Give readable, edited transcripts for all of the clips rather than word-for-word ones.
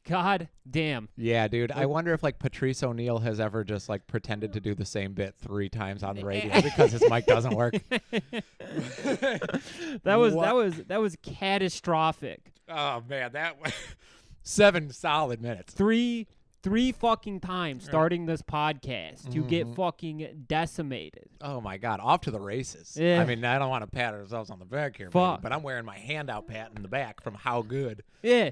God damn. Yeah, dude. I wonder if like Patrice O'Neal has ever just like pretended to do the same bit 3 times on the radio because his mic doesn't work. That was catastrophic. Oh man, that was 7 solid minutes. Three fucking times starting this podcast to get fucking decimated. Oh my God, off to the races. Yeah. I mean, I don't want to pat ourselves on the back here, Fuck. but I'm wearing my handout pat in the back from how good. Yeah.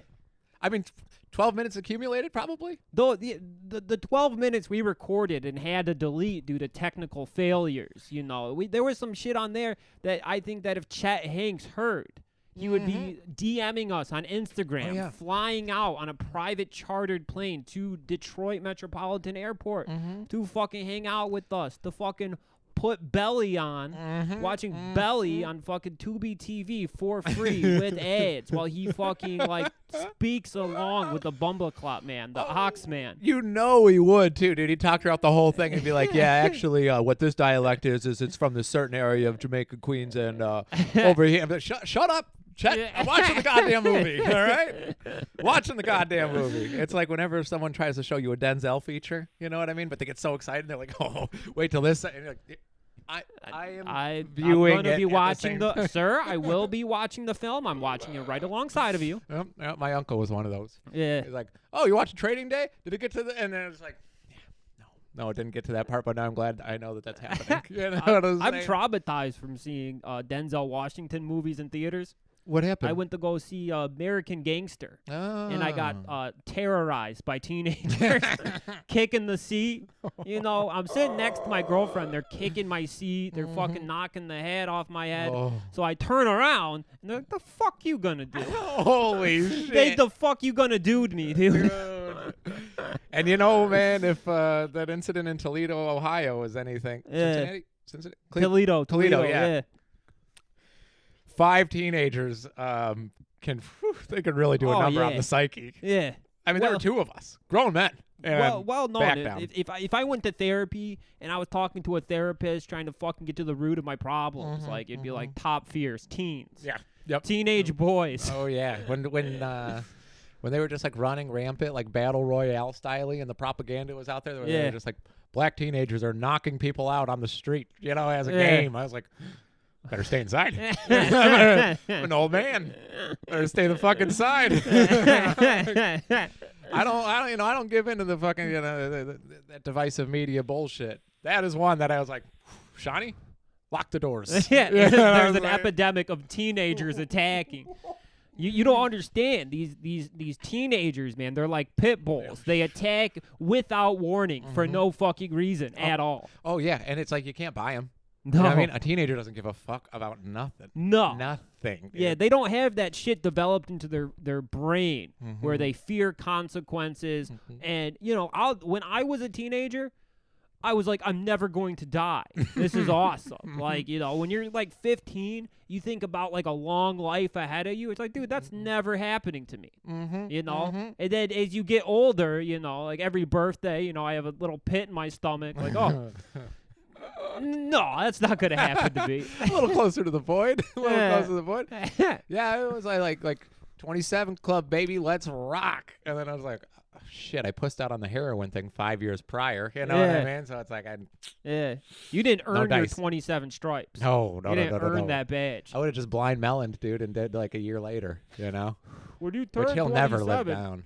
I mean, 12 minutes accumulated, probably. Though the 12 minutes we recorded and had to delete due to technical failures, you know, there was some shit on there that I think that if Chet Hanks heard, he would be DMing us on Instagram, flying out on a private chartered plane to Detroit Metropolitan Airport to fucking hang out with us, to fucking put Belly on, watching Belly on fucking Tubi TV for free with ads while he fucking like speaks along with the Bumbleclop man, the Ox man. You know he would too, dude. He'd talk throughout the whole thing and be like, "Yeah, actually, what this dialect is it's from this certain area of Jamaica, Queens, and over here." I'm like, shut up. Chet, I'm watching the goddamn movie, all right? Watching the goddamn movie. It's like whenever someone tries to show you a Denzel feature, you know what I mean? But they get so excited, they're like, "Oh, wait till this." And you're like, I'm viewing going to it be at watching the same sir, I will be watching the film. I'm watching it right alongside of you. Yep, my uncle was one of those. Yeah. He's like, "Oh, you watching Trading Day? Did it get to the..." And then it's like, no, it didn't get to that part, but now I'm glad I know that that's happening. You know what I'm I'm saying? traumatized from seeing Denzel Washington movies in theaters. What happened? I went to go see American Gangster, and I got Oh. terrorized by teenagers kicking the seat. You know, I'm sitting next to my girlfriend. They're kicking my seat. They're fucking knocking the head off my head. Oh. So I turn around, and they're like, "The fuck you gonna do?" Holy shit. They the fuck you gonna do to me, dude? Dude. And you know, man, if that incident in Toledo, Ohio was anything. Yeah. Cincinnati? Toledo, yeah. 5 teenagers they could really do a number on the psyche. Yeah. I mean, there were 2 of us, grown men. And Well, no. back down. If I went to therapy and I was talking to a therapist trying to fucking get to the root of my problems, like it'd be like top fears, teens, Yeah. Yep. teenage boys. Oh yeah. When they were just like running rampant, like battle royale styley, and the propaganda was out there, they were just like, black teenagers are knocking people out on the street, you know, as a game. I was like, better stay inside. I'm an old man. Better stay the fuck inside. I don't give in to the fucking that divisive media bullshit. That is one that I was like, Shawnee, lock the doors. There's an epidemic of teenagers attacking. You don't understand these teenagers, man. They're like pit bulls. They attack without warning for no fucking reason at all. Oh yeah, and it's like you can't buy them. No, You know what I mean, a teenager doesn't give a fuck about nothing. No. Nothing. Dude. Yeah, they don't have that shit developed into their brain where they fear consequences. And, you know, when I was a teenager, I was like, I'm never going to die. This is awesome. Like, you know, when you're like 15, you think about like a long life ahead of you. It's like, dude, that's never happening to me. You know? And then as you get older, you know, like every birthday, you know, I have a little pit in my stomach. Like, oh. No, that's not going to happen to me. A little closer to the point. Closer to the point. Yeah, it was like 27 club, baby, let's rock. And then I was like, oh, shit, I pussed out on the heroin thing 5 years prior. You know what I mean? So it's like, you didn't earn your 27 stripes. No. You didn't earn that badge. I would have just blind meloned, dude, and did like a year later, you know? When you turn Which he'll 27, never live down.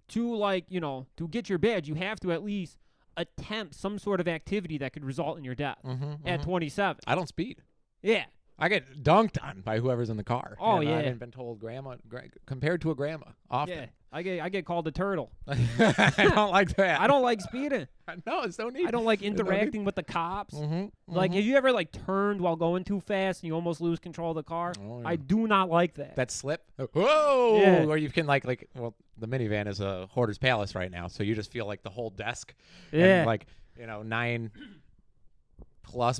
To like, you know, to get your badge, you have to at least attempt some sort of activity that could result in your death at 27. I don't speed. Yeah. I get dunked on by whoever's in the car. Oh, you know, yeah. I haven't been told compared to a grandma often. Yeah. I get called a turtle. I don't like that. I don't like speeding. No, it's no need. I don't like interacting with the cops. Like, have you ever like turned while going too fast and you almost lose control of the car? Oh, yeah. I do not like that. That slip. Whoa! Yeah. Or you can well, the minivan is a hoarder's palace right now, so you just feel like the whole desk. Yeah. And like, 9+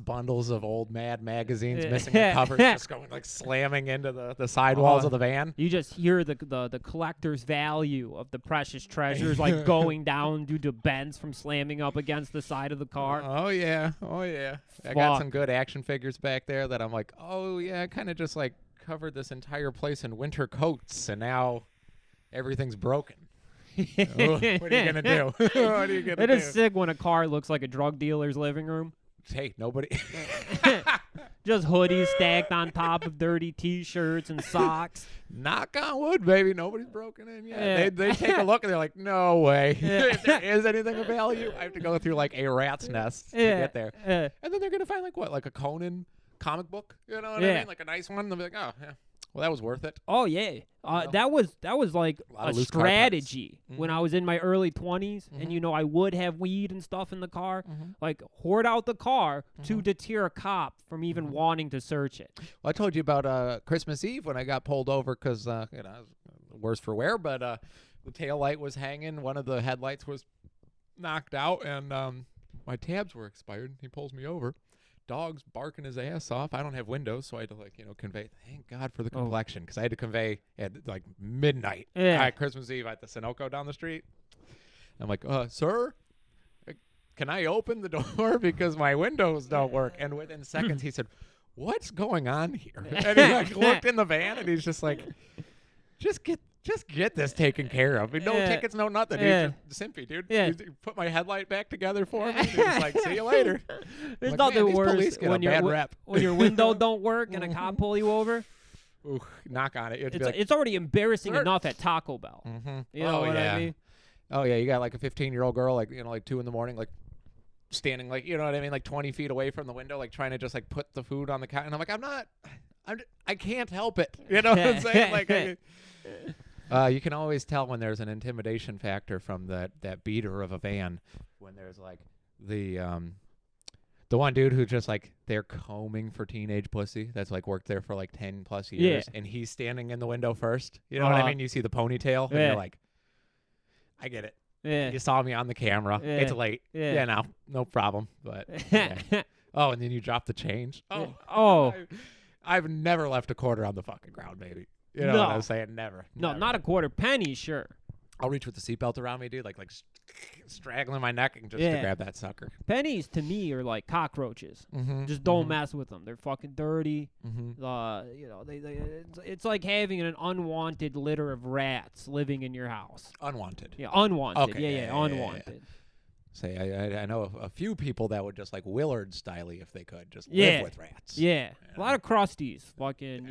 bundles of old Mad magazines missing the covers, just going like slamming into the sidewalls of the van. You just hear the collector's value of the precious treasures like going down due to bends from slamming up against the side of the car. Oh yeah. I got some good action figures back there that I'm like, oh yeah, I kind of just like covered this entire place in winter coats, and now everything's broken. Oh, what are you gonna do? What are you gonna It do? is sick when a car looks like a drug dealer's living room. Hey, nobody. Just hoodies stacked on top of dirty T-shirts and socks. Knock on wood, baby. Nobody's broken in yet. Yeah. They take a look and they're like, no way. Yeah. If there is anything of value, I have to go through like a rat's nest to get there. And then they're gonna find like a Conan comic book. You know what I mean? Like a nice one. They'll be like, oh yeah, well that was worth it. Oh yeah, that was like a strategy when I was in my early 20s, and I would have weed and stuff in the car, like hoard out the car to deter a cop from even wanting to search it. Well, I told you about Christmas Eve when I got pulled over because worse for wear, but the tail light was hanging, one of the headlights was knocked out, and my tabs were expired. He pulls me over. Dog's barking his ass off. I don't have windows, so I had to convey. Thank God for the complexion, because I had to convey at like midnight at Christmas Eve at the Sunoco down the street. I'm like, sir, can I open the door because my windows don't work? And within seconds, he said, "What's going on here?" And he looked in the van, and he's just like, "Just get this taken care of. No tickets, no nothing. Dude. Just simpy, dude. You put my headlight back together for me. Just like, see you later." There's like, nothing worse when your window don't work and a cop pull you over. Ooh, knock on it. It's already embarrassing enough at Taco Bell. You know what I mean? Oh yeah, you got like a 15-year-old girl, like like 2 a.m, like standing like like 20 feet away from the window, like trying to just like put the food on the counter. And I'm like, I can't help it. You know what I'm saying? Like. You can always tell when there's an intimidation factor from that beater of a van, when there's like the one dude who just like they're combing for teenage pussy that's like worked there for like 10 plus years, and he's standing in the window first. You know what I mean? You see the ponytail, and you're like, I get it. Yeah. You saw me on the camera. Yeah. It's late. Yeah. No problem. But oh, and then you drop the change. Oh. I've never left a quarter on the fucking ground, baby. You know what I'm saying? Never. No, not a quarter penny, sure. I'll reach with the seatbelt around me, dude, like straggling my neck and just to grab that sucker. Pennies to me are like cockroaches. Just don't mess with them. They're fucking dirty. It's like having an unwanted litter of rats living in your house. Unwanted. Yeah, unwanted. Okay. Unwanted. Say, I know a few people that would just like Willard styley if they could just live with rats. Yeah, a lot of crusties. Fucking,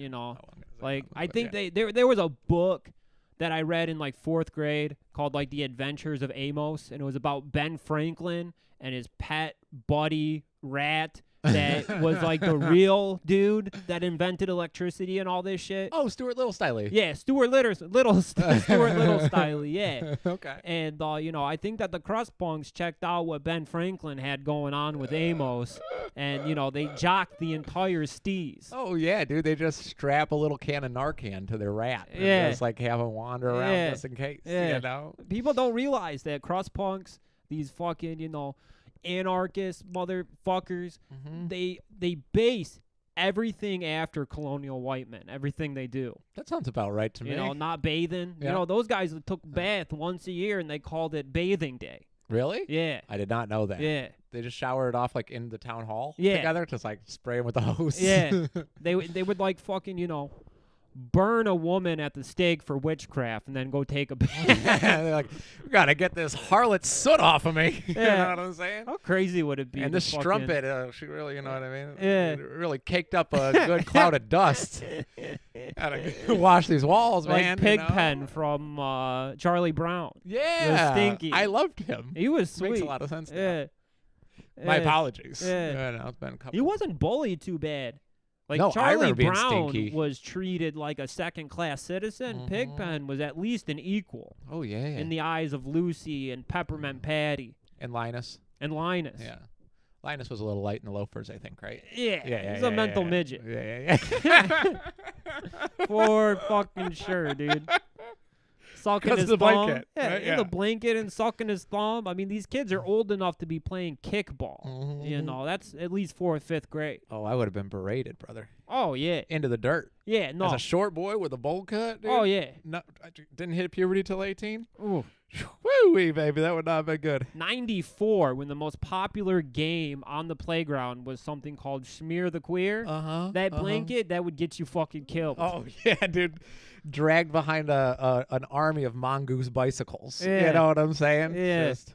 like I think there was a book that I read in like 4th grade called like The Adventures of Amos, and it was about Ben Franklin and his pet buddy rat that was like the real dude that invented electricity and all this shit. Oh, Stuart Little styley. Yeah, Stuart Little styley, yeah. Okay. And I think that the crust punks checked out what Ben Franklin had going on with Amos, and they jocked the entire steez. Oh yeah, dude, they just strap a little can of Narcan to their rat and just like have them wander around just in case. People don't realize that crust punks, these fucking anarchist motherfuckers, they base everything after colonial white men, everything they do. That sounds about right to me. Not bathing. Those guys took bath once a year and they called it bathing day. Really? Yeah. I did not know that. Yeah. They just showered off like in the town hall together, just like spray them with the hose. Yeah. They would like fucking, burn a woman at the stake for witchcraft and then go take a bath. They're like, we gotta get this harlot soot off of me. You know what I'm saying? How crazy would it be? And this strumpet, she really, you know what I mean? Yeah. It really caked up a good cloud of dust. Gotta wash these walls, like man. Pigpen from Charlie Brown. Yeah. Stinky. I loved him. He was sweet. Makes a lot of sense. Yeah. My apologies. Yeah. It's been a couple. He wasn't bullied too bad. Like no, Charlie Brown stinky. was treated like a second-class citizen. Pigpen was at least an equal. Oh yeah. In the eyes of Lucy and Peppermint Patty and Linus. Yeah. Linus was a little light in the loafers, I think, right? Yeah. He's a mental midget. Yeah. For fucking sure, dude. Sucking his thumb. Blanket, right? In the blanket and sucking his thumb. I mean, these kids are old enough to be playing kickball. That's at least 4th, 5th grade. Oh, I would have been berated, brother. Oh, yeah. Into the dirt. Yeah, no. As a short boy with a bowl cut, dude. Oh, yeah. No, I didn't hit puberty till 18. Ooh. Woo! Woo-wee, baby. That would not have been good. 94, when the most popular game on the playground was something called Smear the Queer. That blanket, that would get you fucking killed. Oh, yeah, dude. Dragged behind an army of mongoose bicycles. Yeah. You know what I'm saying? Yeah. Just,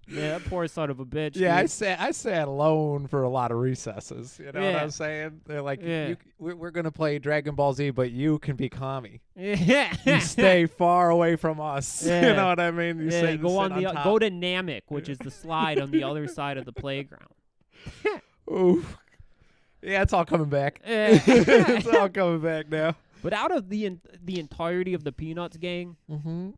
Yeah, that poor son of a bitch. yeah, dude. I sat alone for a lot of recesses. You know what Yeah. I'm saying? They're like, Yeah. we're going to play Dragon Ball Z, but you can be Kami. Yeah. You stay far away from us. Yeah. You know what I mean? You Yeah, sit, go sit on the top. go to Namek, which is the slide on the other side of the playground. Ooh. Yeah, it's all coming back. Yeah. It's all coming back now. But out of the entirety of the Peanuts gang, Mm-hmm.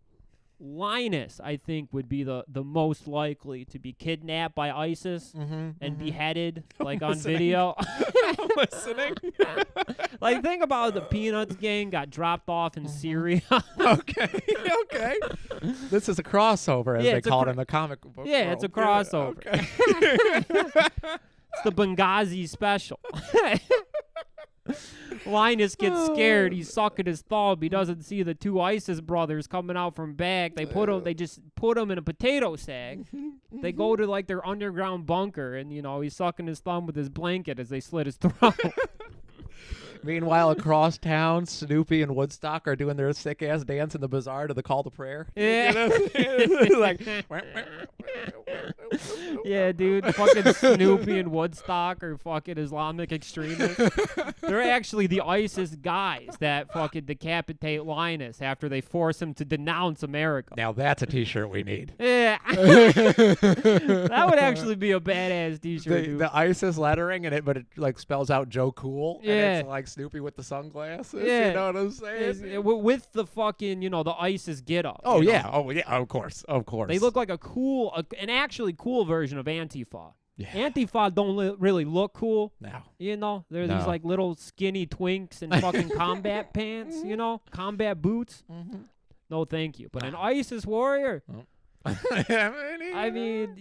Linus, I think, would be the most likely to be kidnapped by ISIS and beheaded, like on listening. video. I'm listening. Like, think about the Peanuts gang got dropped off in Syria. Okay. Okay. This is a crossover, as Yeah, they it's a call it in the comic book. Yeah, world. it's a crossover. Okay. It's the Benghazi special. Linus gets scared. He's sucking his thumb. He doesn't see the two ISIS brothers coming out from back. They just put him in a potato sack. They go to like their underground bunker, and he's sucking his thumb with his blanket as they slit his throat. Meanwhile, across town, Snoopy and Woodstock are doing their sick ass dance in the bazaar to the call to prayer. Yeah. You know what I'm saying? Like, Yeah, dude. Fucking Snoopy and Woodstock are fucking Islamic extremists. They're actually the ISIS guys that fucking decapitate Linus after they force him to denounce America. now that's a T-shirt we need. Yeah. That would actually be a badass t-shirt, dude. The ISIS lettering in it, but it like spells out Joe Cool. Yeah. And it's like Snoopy with the sunglasses. Yeah. You know what I'm saying? With the fucking, the ISIS get-up. Oh, you know? yeah. Oh, yeah. Of course. Of course. They look like an actually cool version of Antifa. Yeah. Antifa don't really look cool. No. They're No. these like little skinny twinks in fucking combat pants, combat boots. No, thank you. But an ISIS warrior, I mean,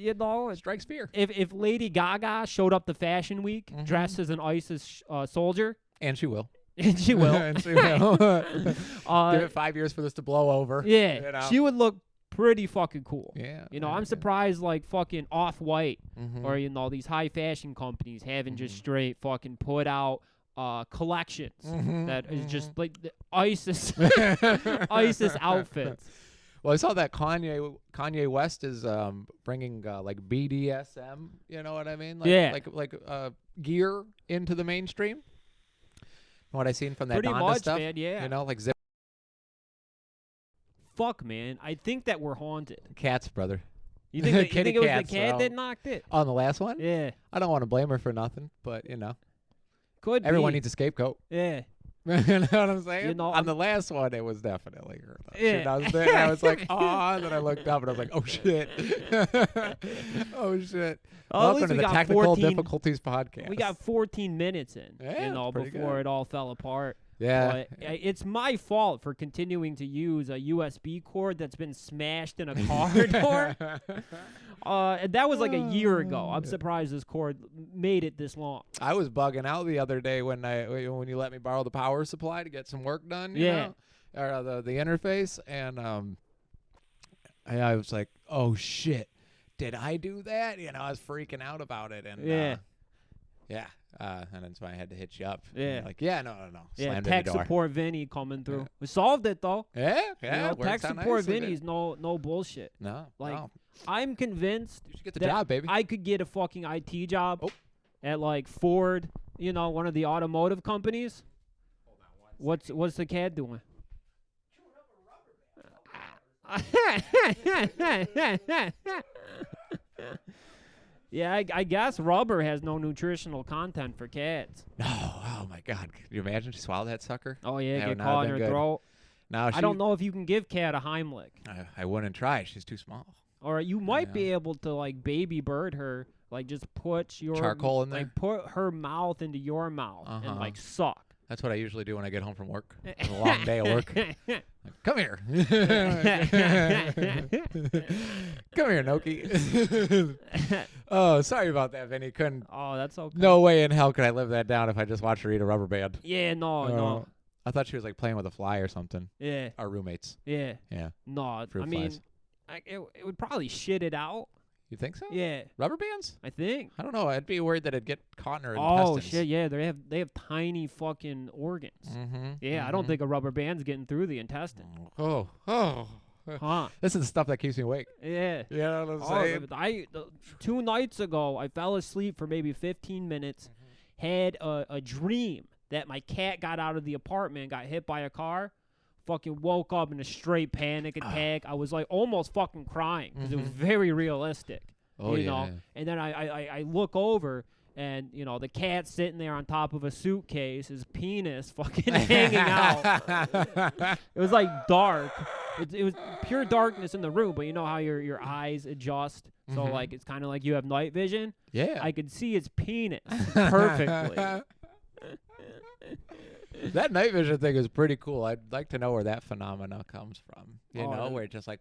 strikes fear. if Lady Gaga showed up to Fashion Week dressed as an ISIS soldier, And she will. and she will, And she will. Give it 5 years for this to blow over. yeah, You know? she would look pretty fucking cool. Yeah. I'm surprised like fucking Off-White Mhm. or these high fashion companies haven't just straight fucking put out collections that is just like the ISIS ISIS outfits. Well, I saw that Kanye West is bringing like BDSM. You know what I mean? Like, Yeah. Like gear into the mainstream. What I seen from that Pretty Donda much, stuff. man. Yeah. Like zip Fuck, man. I think that we're haunted. cats, brother. You think, you Kitty think it was the cats, cat bro. that knocked it? On the last one, Yeah. I don't want to blame her for nothing, but Could everyone be. needs a scapegoat. Yeah. You know what I'm saying? On On the last one, it was definitely her. Yeah. She does it. And I was like, oh, and then I looked up and I was like, oh shit, oh shit. Well, at Welcome least to we the got Technical 14 Difficulties podcast. We got 14 minutes in, Yeah, pretty before good. it all fell apart. Yeah. But it's my fault for continuing to use a USB cord that's been smashed in a car door. And that was like a year ago. I'm surprised this cord made it this long. I was bugging out the other day when you let me borrow the power supply to get some work done. You Yeah. know? Or the interface, and I was like, oh shit, did I do that? I was freaking out about it, and Yeah. And that's why I had to hit you up. Yeah. And you're like, yeah, no. Yeah, Slammed in tech the door. support Vinny coming through. Yeah. We solved it though. Yeah, You yeah. know, it works tech out support nicely, Vinny's no bullshit. No, Like, no. I'm convinced You should get the that job, baby. I could get a fucking IT job Oh. at like Ford, one of the automotive companies. What's the cat doing? Yeah, I guess rubber has no nutritional content for cats. No, oh my God. Can you imagine she swallowed that sucker? Oh yeah, That would get not caught have in her been good. throat. No, I don't know if you can give cat a Heimlich. I wouldn't try. She's too small. Or you might Yeah. be able to like baby bird her, like just put your Charcoal in there? like put her mouth into your mouth and Uh-huh. like suck. That's what I usually do when I get home from work. It's a long day of work. Like, come here. Come here, Noki. Oh, sorry about that, Vinny. Couldn't. Oh, that's okay. No way in hell could I live that down if I just watched her eat a rubber band. Yeah, no. I thought she was like playing with a fly or something. Yeah. Our roommates. Yeah. Yeah. No, Fruit I mean, flies. it would probably shit it out. You think so? Yeah. Rubber bands? I think. I don't know. I'd be worried that it'd get caught in her Oh intestines. shit! Yeah, they have tiny fucking organs. Mm-hmm. Yeah, I don't think a rubber band's getting through the intestine. Oh. Huh? This is the stuff that keeps me awake. Yeah. You know what I'm saying? 2 nights ago, I fell asleep for maybe 15 minutes. Had a dream that my cat got out of the apartment, got hit by a car. Fucking woke up in a straight panic attack. I was like almost fucking crying because it was very realistic. Oh, you yeah. know? And then I look over and, you know, the cat's sitting there on top of a suitcase, his penis fucking hanging out. It was like dark. It was pure darkness in the room, but you know how your eyes adjust? So, like, it's kind of like you have night vision. Yeah. I could see its penis perfectly. That night vision thing is pretty cool. I'd like to know where that phenomena comes from. You know, where it just like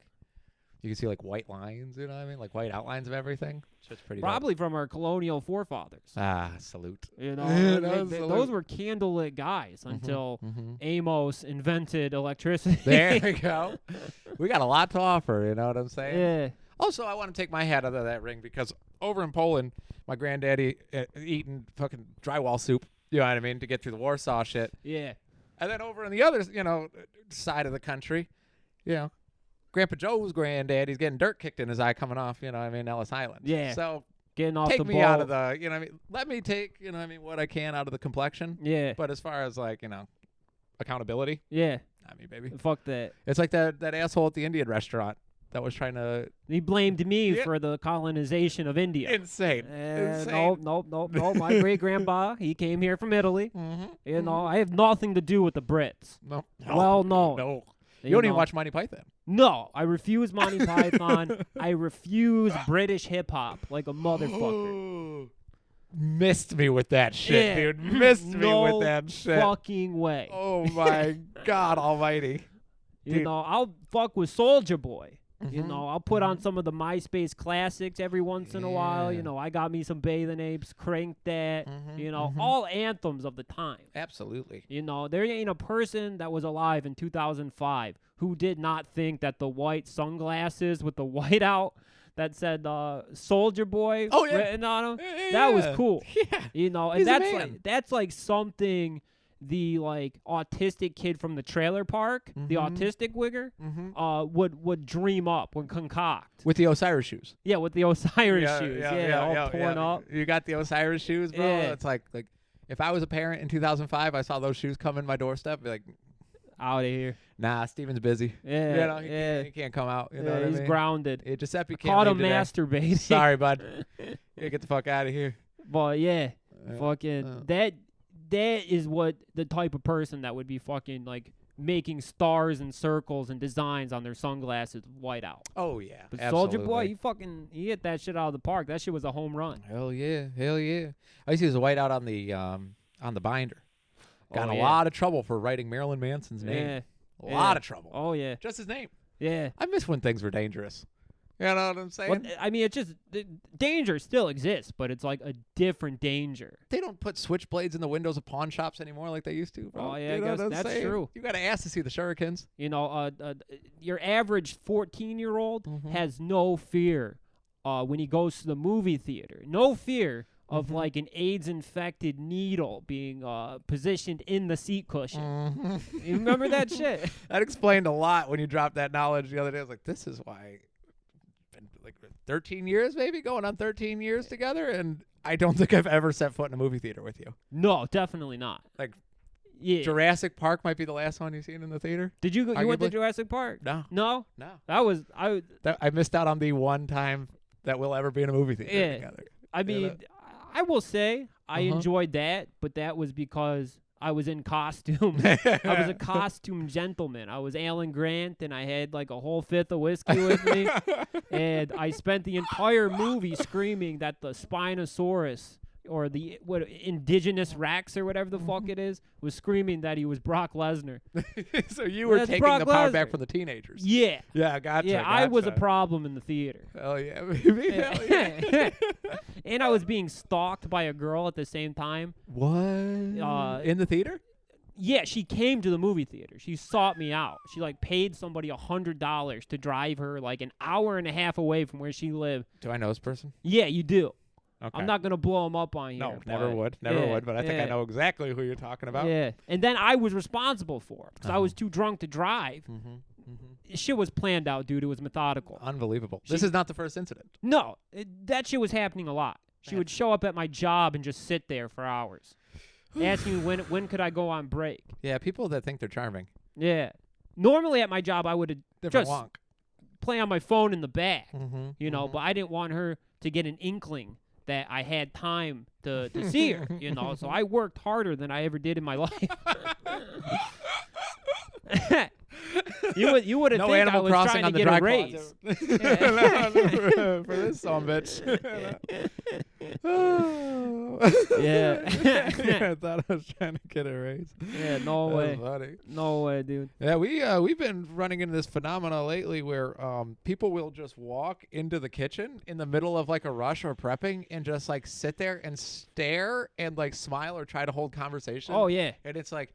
you can see like white lines, you know what I mean? Like white outlines of everything. So it's pretty Probably from our colonial forefathers. salute. You know, Salute. those were candlelit guys until Amos invented electricity. There we go. We got a lot to offer, you know what I'm saying? Yeah. Also, I want to take my hat out of that ring because over in Poland, my granddaddy eating fucking drywall soup, you know what I mean, to get through the Warsaw shit. Yeah. And then over on the other, you know, side of the country, you know, Grandpa Joe's granddaddy's getting dirt kicked in his eye coming off, you know what I mean, Ellis Island. Yeah. So Getting off take the me boat. out of the, you know what I mean, let me take, you know what I mean, what I can out of the complexion. Yeah. But as far as like, you know, accountability, Yeah. not me, baby. Fuck that. It's like that asshole at the Indian restaurant that was trying to. He blamed me Yeah. for the colonization of India. Insane. Nope. My great grandpa, he came here from Italy. Mm-hmm. You know, I have nothing to do with the Brits. No. Well known. No. You don't even know. watch Monty Python. No, I refuse Monty Python. I refuse British hip hop like a motherfucker. Missed me with that shit, Yeah. dude. Missed me No with that shit. fucking way. Oh my God Almighty. You Dude. know, I'll fuck with Soulja Boy. You Mhm. know, I'll put on some of the MySpace classics every once in a while. Yeah. You know, I got me some Bathing Apes, Crank That. You know, all anthems of the time. Absolutely. You know, there ain't a person that was alive in 2005 who did not think that the white sunglasses with the whiteout that said Soulja Boy Oh, yeah. written on them, Yeah, that was yeah. cool. Yeah. You know, and He's a that's man. that's like something the like autistic kid from the trailer park, the autistic wigger, would dream up, would concoct. With the Osiris shoes. Yeah, with the Osiris shoes. All torn up. You got the Osiris shoes, bro. Yeah. It's like if I was a parent in 2005, I saw those shoes come in my doorstep, I'd be like, Out of here. nah, Steven's busy. Yeah, You know, yeah. he can't come out. You know Yeah, what I he's mean? grounded. Yeah, Giuseppe can't Caught him leave today. masturbating. Sorry, bud. Yeah, get the fuck out of here. But yeah, Yeah. fucking that is what the type of person that would be fucking like making stars and circles and designs on their sunglasses white out. Oh yeah, But absolutely. Soulja Boy, he hit that shit out of the park. That shit was a home run. Hell yeah. I used to use a white out on the binder. Got in a yeah. lot of trouble for writing Marilyn Manson's name. Yeah. A Yeah. lot of trouble. Oh yeah. Just his name. Yeah. I miss when things were dangerous. You know what I'm saying? Well, I mean, it's just danger still exists, but it's like a different danger. They don't put switchblades in the windows of pawn shops anymore like they used to, bro. Oh, yeah, You I know guess what I'm that's saying? true. You got to ask to see the shurikens. You know, your average 14-year-old Mm-hmm. has no fear when he goes to the movie theater. No fear of Mm-hmm. like an AIDS-infected needle being positioned in the seat cushion. Mm-hmm. You remember that shit? That explained a lot when you dropped that knowledge the other day. I was like, this is why. Been like 13 years, maybe going on 13 years together, and I don't think I've ever set foot in a movie theater with you. No, definitely not. Like Yeah. Jurassic Park might be the last one you've seen in the theater. Did you you went to Arguably. Jurassic Park? No, No, no. I missed out on the one time that we'll ever be in a movie theater Yeah. together. I mean, know? I will say I Uh-huh. enjoyed that, but that was because I was in costume. I was a costume gentleman. I was Alan Grant, and I had like a whole fifth of whiskey with me, and I spent the entire movie screaming that the Spinosaurus or the indigenous Rex or whatever the fuck it is, was screaming that he was Brock Lesnar. So you were That's taking Brock the power Lesnar. back from the teenagers. Yeah. Yeah, gotcha. Yeah, I was a problem in the theater. Hell yeah, baby. Hell yeah. And I was being stalked by a girl at the same time. What? In the theater? Yeah, she came to the movie theater. She sought me out. She like paid somebody $100 to drive her like an hour and a half away from where she lived. Do I know this person? Yeah, you do. Okay. I'm not gonna blow him up on here. No, never would. Never would. But I think I know exactly who you're talking about. Yeah, and then I was responsible for it because I was too drunk to drive. Shit was planned out, dude. It was methodical. Unbelievable. This is not the first incident. No, that shit was happening a lot. She would show up at my job and just sit there for hours, asking me when could I go on break. Yeah, people that think they're charming. Yeah. Normally at my job, I would Different just wonk. play on my phone in the back, Mm-hmm. but I didn't want her to get an inkling that I had time to see her, So I worked harder than I ever did in my life. You would have no think Animal I was Crossing trying on to the get dry a raise. for this son bitch. Yeah. I thought I was trying to get a raise. Yeah, no That way. was funny. No way, dude. Yeah, we've been running into this phenomena lately where people will just walk into the kitchen in the middle of like a rush or prepping and just like sit there and stare and like smile or try to hold conversation. Oh, yeah. And it's like,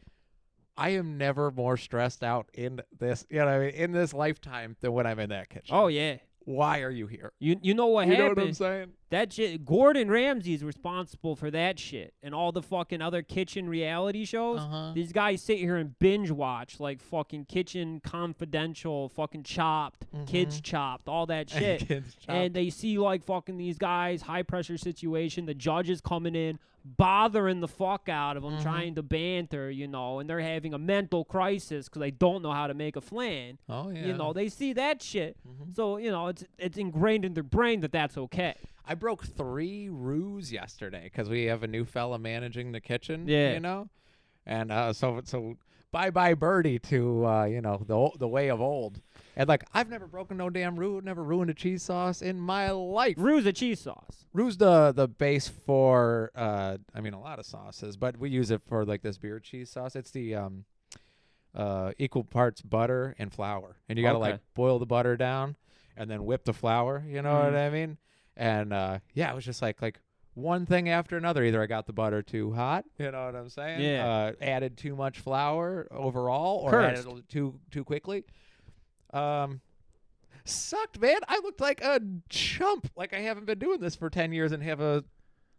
I am never more stressed out in this, in this lifetime than when I'm in that kitchen. Oh, yeah. Why are you here? You know what You know happened? what I'm saying? That shit, Gordon Ramsay's responsible for that shit and all the fucking other kitchen reality shows. These guys sit here and binge watch like fucking Kitchen Confidential, fucking Chopped, Kids Chopped, all that shit. And they see like fucking these guys, high pressure situation, the judges coming in, bothering the fuck out of them, trying to banter, and they're having a mental crisis because they don't know how to make a flan. Oh, yeah. They see that shit. So, it's ingrained in their brain that that's okay. I broke 3 roos yesterday because we have a new fella managing the kitchen. Yeah. And so bye Birdie to the way of old. And like I've never broken no damn roux, never ruined a cheese sauce in my life. Roux's a cheese sauce. Roux's the base for a lot of sauces, but we use it for like this beer cheese sauce. It's the equal parts butter and flour, and you gotta like boil the butter down and then whip the flour. You know what I mean? And it was just like one thing after another. Either I got the butter too hot, you know what I'm saying? Yeah. Added too much flour overall, or Cursed. added too quickly. Sucked, man. I looked like a chump. Like I haven't been doing this for 10 years and have a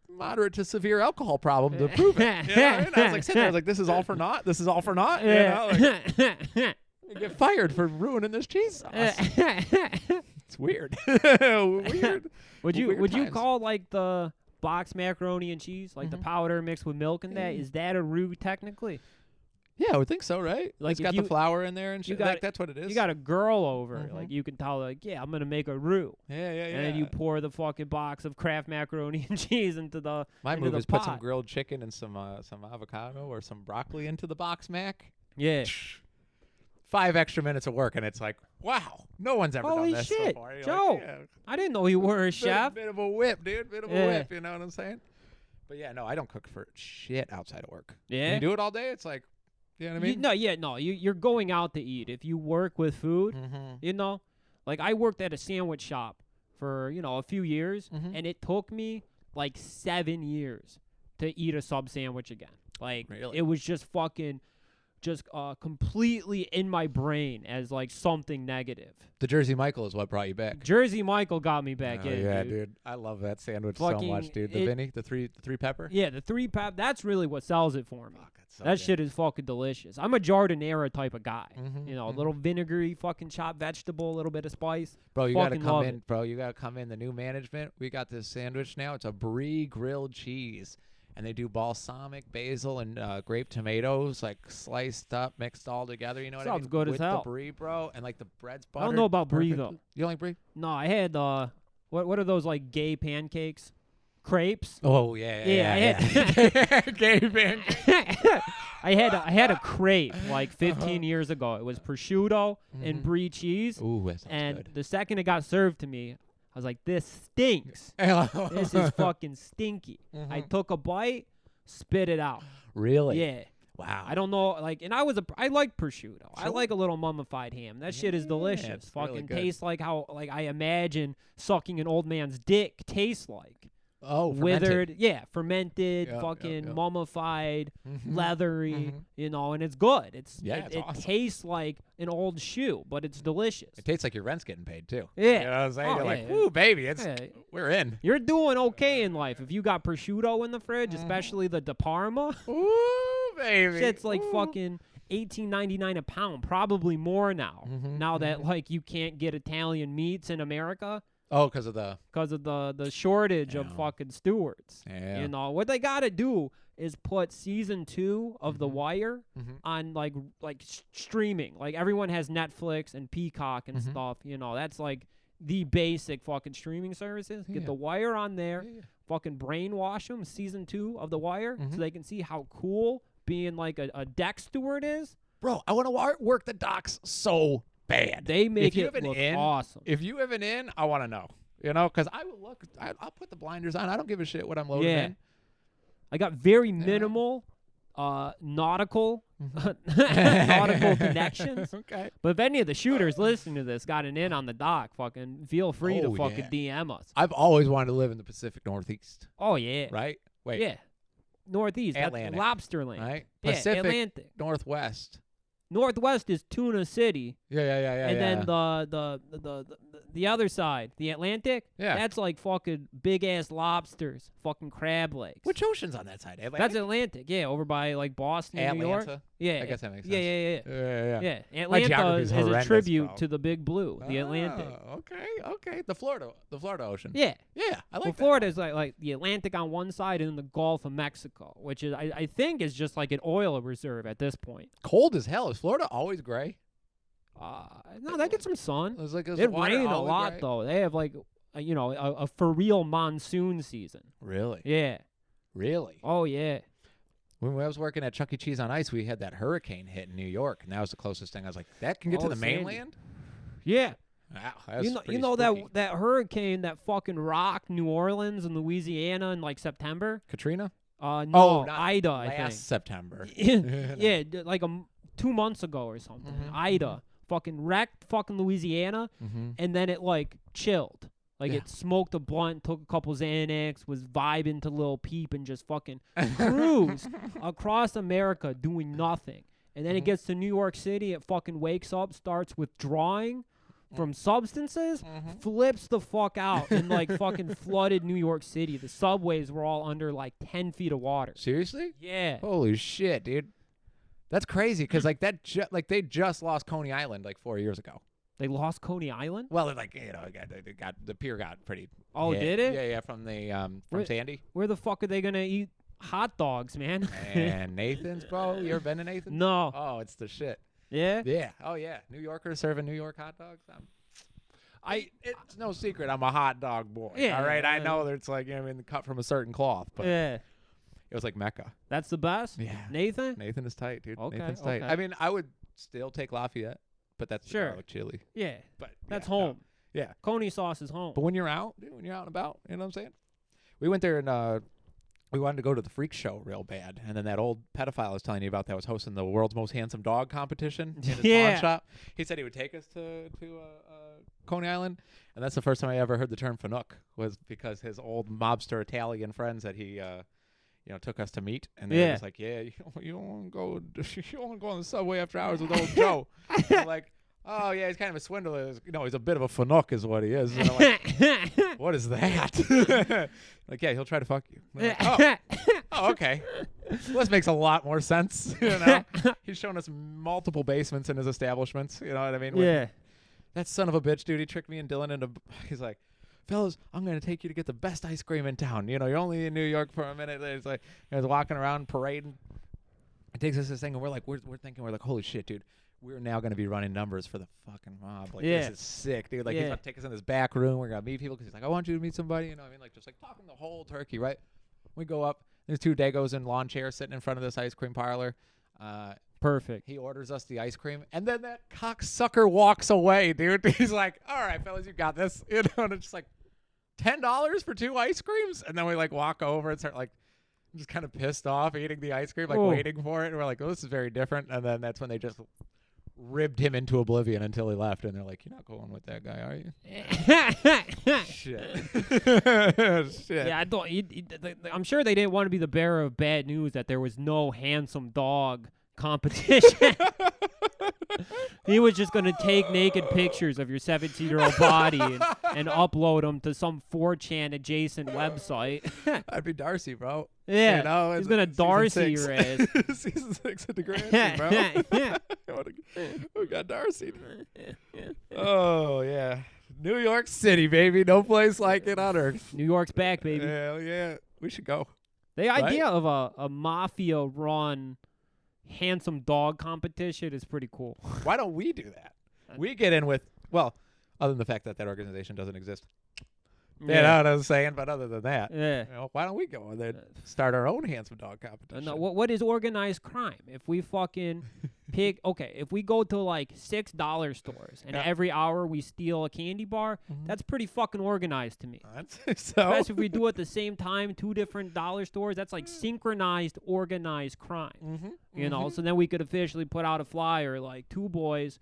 moderate to severe alcohol problem to prove it. You know what I mean? I was like sitting there, I was like, this is all for naught. This is all for naught. You get fired for ruining this cheese sauce. It's weird. Weird. Would you times. call like the box macaroni and cheese, like the powder mixed with milk and that? Is that a roux technically? Yeah, I would think so, right? Like it's got the flour in there and shit. got- That's what it is. You got a girl over, like you can tell, like, yeah, I'm gonna make a roux, yeah. and then you pour the fucking box of Kraft macaroni and cheese into the My into move the is put pot. some grilled chicken and some avocado or some broccoli into the box mac. Yeah. 5 extra minutes of work, and it's like, wow, no one's ever Holy done this shit, before. You're Joe! like, yeah, I didn't know you were a chef. Bit of a whip, dude. Bit of a Yeah. whip. You know what I'm saying? But yeah, no, I don't cook for shit outside of work. Yeah. When you do it all day, it's like, you know what I mean? You're going out to eat. If you work with food, Mm-hmm. like I worked at a sandwich shop for, a few years, and it took me like 7 years to eat a sub sandwich again. Like, Really? it was just fucking, completely in my brain as like something negative. The Jersey Michael is what brought you back. Jersey Michael got me back Oh, in. yeah, dude. I love that sandwich Fucking so much, dude. The Vinny, the three pepper. Yeah, the 3-pack. That's really what sells it for me. Fuck, that's so That good. shit is fucking delicious. I'm a jardinera type of guy. Mhm, A little vinegary, fucking chopped vegetable, a little bit of spice. Bro, you gotta fucking come love in. it. Bro, you gotta come in. The new management. We got this sandwich now. It's a brie grilled cheese, and they do balsamic, basil, and grape tomatoes, like sliced up, mixed all together. You know what I mean? Sounds good as With hell. the brie, bro, and like the bread's I buttered. don't know about brie, perfect. though. You don't like brie? No, I had what are those like gay pancakes? Crepes? Oh yeah, Yeah, I had gay pancake. I had a crepe like 15 years ago. It was prosciutto and brie cheese. Ooh, that sounds And good. the second it got served to me, I was like, this stinks. This is fucking stinky. I took a bite, spit it out. Really? Yeah. Wow. I don't know, like, and I like prosciutto. Sure. I like a little mummified ham. That shit is delicious. It's fucking really good. tastes like how, like, I imagine sucking an old man's dick tastes like. Oh, withered, fermented, fucking mummified, leathery, you know, and it's good. It awesome. tastes like an old shoe, but it's delicious. It tastes like your rent's getting paid too. Yeah, you know what I'm saying? You're like, yeah. "Ooh, baby, we're in." You're doing okay in life if you got prosciutto in the fridge, especially the De Parma. Ooh, baby, shit's like fucking $18.99 a pound, probably more now. Now that like you can't get Italian meats in America. Oh, because of the shortage of fucking stewards. Yeah. You know what they got to do is put season 2 of The Wire on like streaming. Like everyone has Netflix and Peacock and stuff. You know that's like the basic fucking streaming services. Get The Wire on there. Fucking brainwash them. Season 2 of The Wire so they can see how cool being like a deck steward is. Bro, I want to work the docks so bad. They make it look awesome. If you have an in, I want to know. You know, because I will look. I'll put the blinders on. I don't give a shit what I'm loading in. I got very minimal nautical nautical connections. Okay. But if any of the shooters listening to this got an in on the dock, fucking feel free to fucking DM us. I've always wanted to live in the Pacific Northeast. Oh yeah. Right? Wait. Yeah. Northeast. Atlantic. Lobster land. Right? Yeah, Pacific Atlantic. Northwest. Northwest is Tuna City. Yeah. And then the other side, the Atlantic, that's like fucking big ass lobsters, fucking crab legs. Which ocean's on that side? Atlantic? That's Atlantic, over by like Boston, New York. Yeah, I guess that makes sense. Yeah. Atlanta is a tribute to the Big Blue, the Atlantic. Okay. The Florida Ocean. Yeah. I like that. Florida is like the Atlantic on one side and then the Gulf of Mexico, which is I think is just like an oil reserve at this point. Cold as hell. Is Florida always gray? No, they get some sun. It rain a lot though. They have like a for real monsoon season. Really? Yeah. Really? Oh yeah. When I was working at Chuck E. Cheese on Ice, we had that hurricane hit in New York, and that was the closest thing. I was like, that can get to the mainland? Yeah. Wow, that was you know spooky. that hurricane that fucking rocked New Orleans and Louisiana in like September? Katrina? No, Ida, I think. Last September. Yeah, like 2 months ago or something. Ida fucking wrecked fucking Louisiana, and then it like chilled. Like it smoked a blunt, took a couple Xanax, was vibing to Lil Peep, and just fucking cruised across America doing nothing. And then it gets to New York City, it fucking wakes up, starts withdrawing from substances, flips the fuck out, and like fucking flooded New York City. The subways were all under like 10 feet of water. Seriously? Yeah. Holy shit, dude. That's crazy, because like they just lost Coney Island like 4 years ago. They lost Coney Island? Well, like the pier got pretty. Oh, hit. did it? Yeah, from the Sandy. Where the fuck are they gonna eat hot dogs, man? And Nathan's, bro. You ever been to Nathan's? No. Oh, it's the shit. Yeah. Yeah. Oh yeah. New Yorkers serving New York hot dogs. It's no secret I'm a hot dog boy. Yeah. All right. I know that it's like cut from a certain cloth, but yeah. It was like Mecca. That's the best. Yeah. Nathan is tight, dude. Okay. Nathan's tight. Okay. I mean, I would still take Lafayette, but that's sure chili. Yeah. But that's home. No. Yeah. Coney sauce is home. But when you're out, dude, when you're out and about, you know what I'm saying? We went there and we wanted to go to the freak show real bad, and then that old pedophile I was telling you about that was hosting the world's most handsome dog competition in his pawn shop. He said he would take us to Coney Island, and that's the first time I ever heard the term Fanuc, was because his old mobster Italian friends that he took us to meet, and they was like, you don't want to go on the subway after hours with old Joe. I'm like, oh yeah, he's kind of a swindler. He's a bit of a Fanuc is what he is. And I'm like, what is that? Like, yeah, he'll try to fuck you. Like, oh, okay. Well, this makes a lot more sense. He's shown us multiple basements in his establishments. You know what I mean? Yeah. That son of a bitch, dude. He tricked me and Dylan into. He's like, fellas, I'm going to take you to get the best ice cream in town. You're only in New York for a minute. It's like, he's walking around parading. It takes us this thing, and we're like, we're holy shit, dude. We're now going to be running numbers for the fucking mob. Like, this is sick, dude. Like, he's going to take us in this back room. We're going to meet people because he's like, I want you to meet somebody. Like, just like talking the whole turkey, right? We go up. There's two Dagos in lawn chairs sitting in front of this ice cream parlor. Perfect. He orders us the ice cream, and then that cocksucker walks away, dude. He's like, all right, fellas, you got this. And it's just like, $10 for 2 ice creams? And then we like walk over and start like just kind of pissed off eating the ice cream, like waiting for it. And we're like, oh, this is very different. And then that's when they just ribbed him into oblivion until he left. And they're like, you're not going with that guy, are you? Shit. Shit. Yeah, I thought I'm sure they didn't want to be the bearer of bad news that there was no handsome dog competition. He was just going to take naked pictures of your 17-year-old body and upload them to some 4chan adjacent website. I'd be Darcy, bro. Yeah, you know, he's going to Darcy your ass. Season 6 of Degrassi, bro. We got Darcy. Oh, yeah. New York City, baby. No place like it on earth. New York's back, baby. Hell yeah. We should go. The idea of a mafia-run handsome dog competition is pretty cool. Why don't we do that? We get in with, well, other than the fact that organization doesn't exist. You know what I'm saying? But other than that, why don't we go and then start our own handsome dog competition? No, what is organized crime? If we fucking if we go to like $6 stores and every hour we steal a candy bar, that's pretty fucking organized to me. Especially if we do it at the same time, 2 different dollar stores, that's like synchronized organized crime. You know, so then we could officially put out a flyer like 2 boys,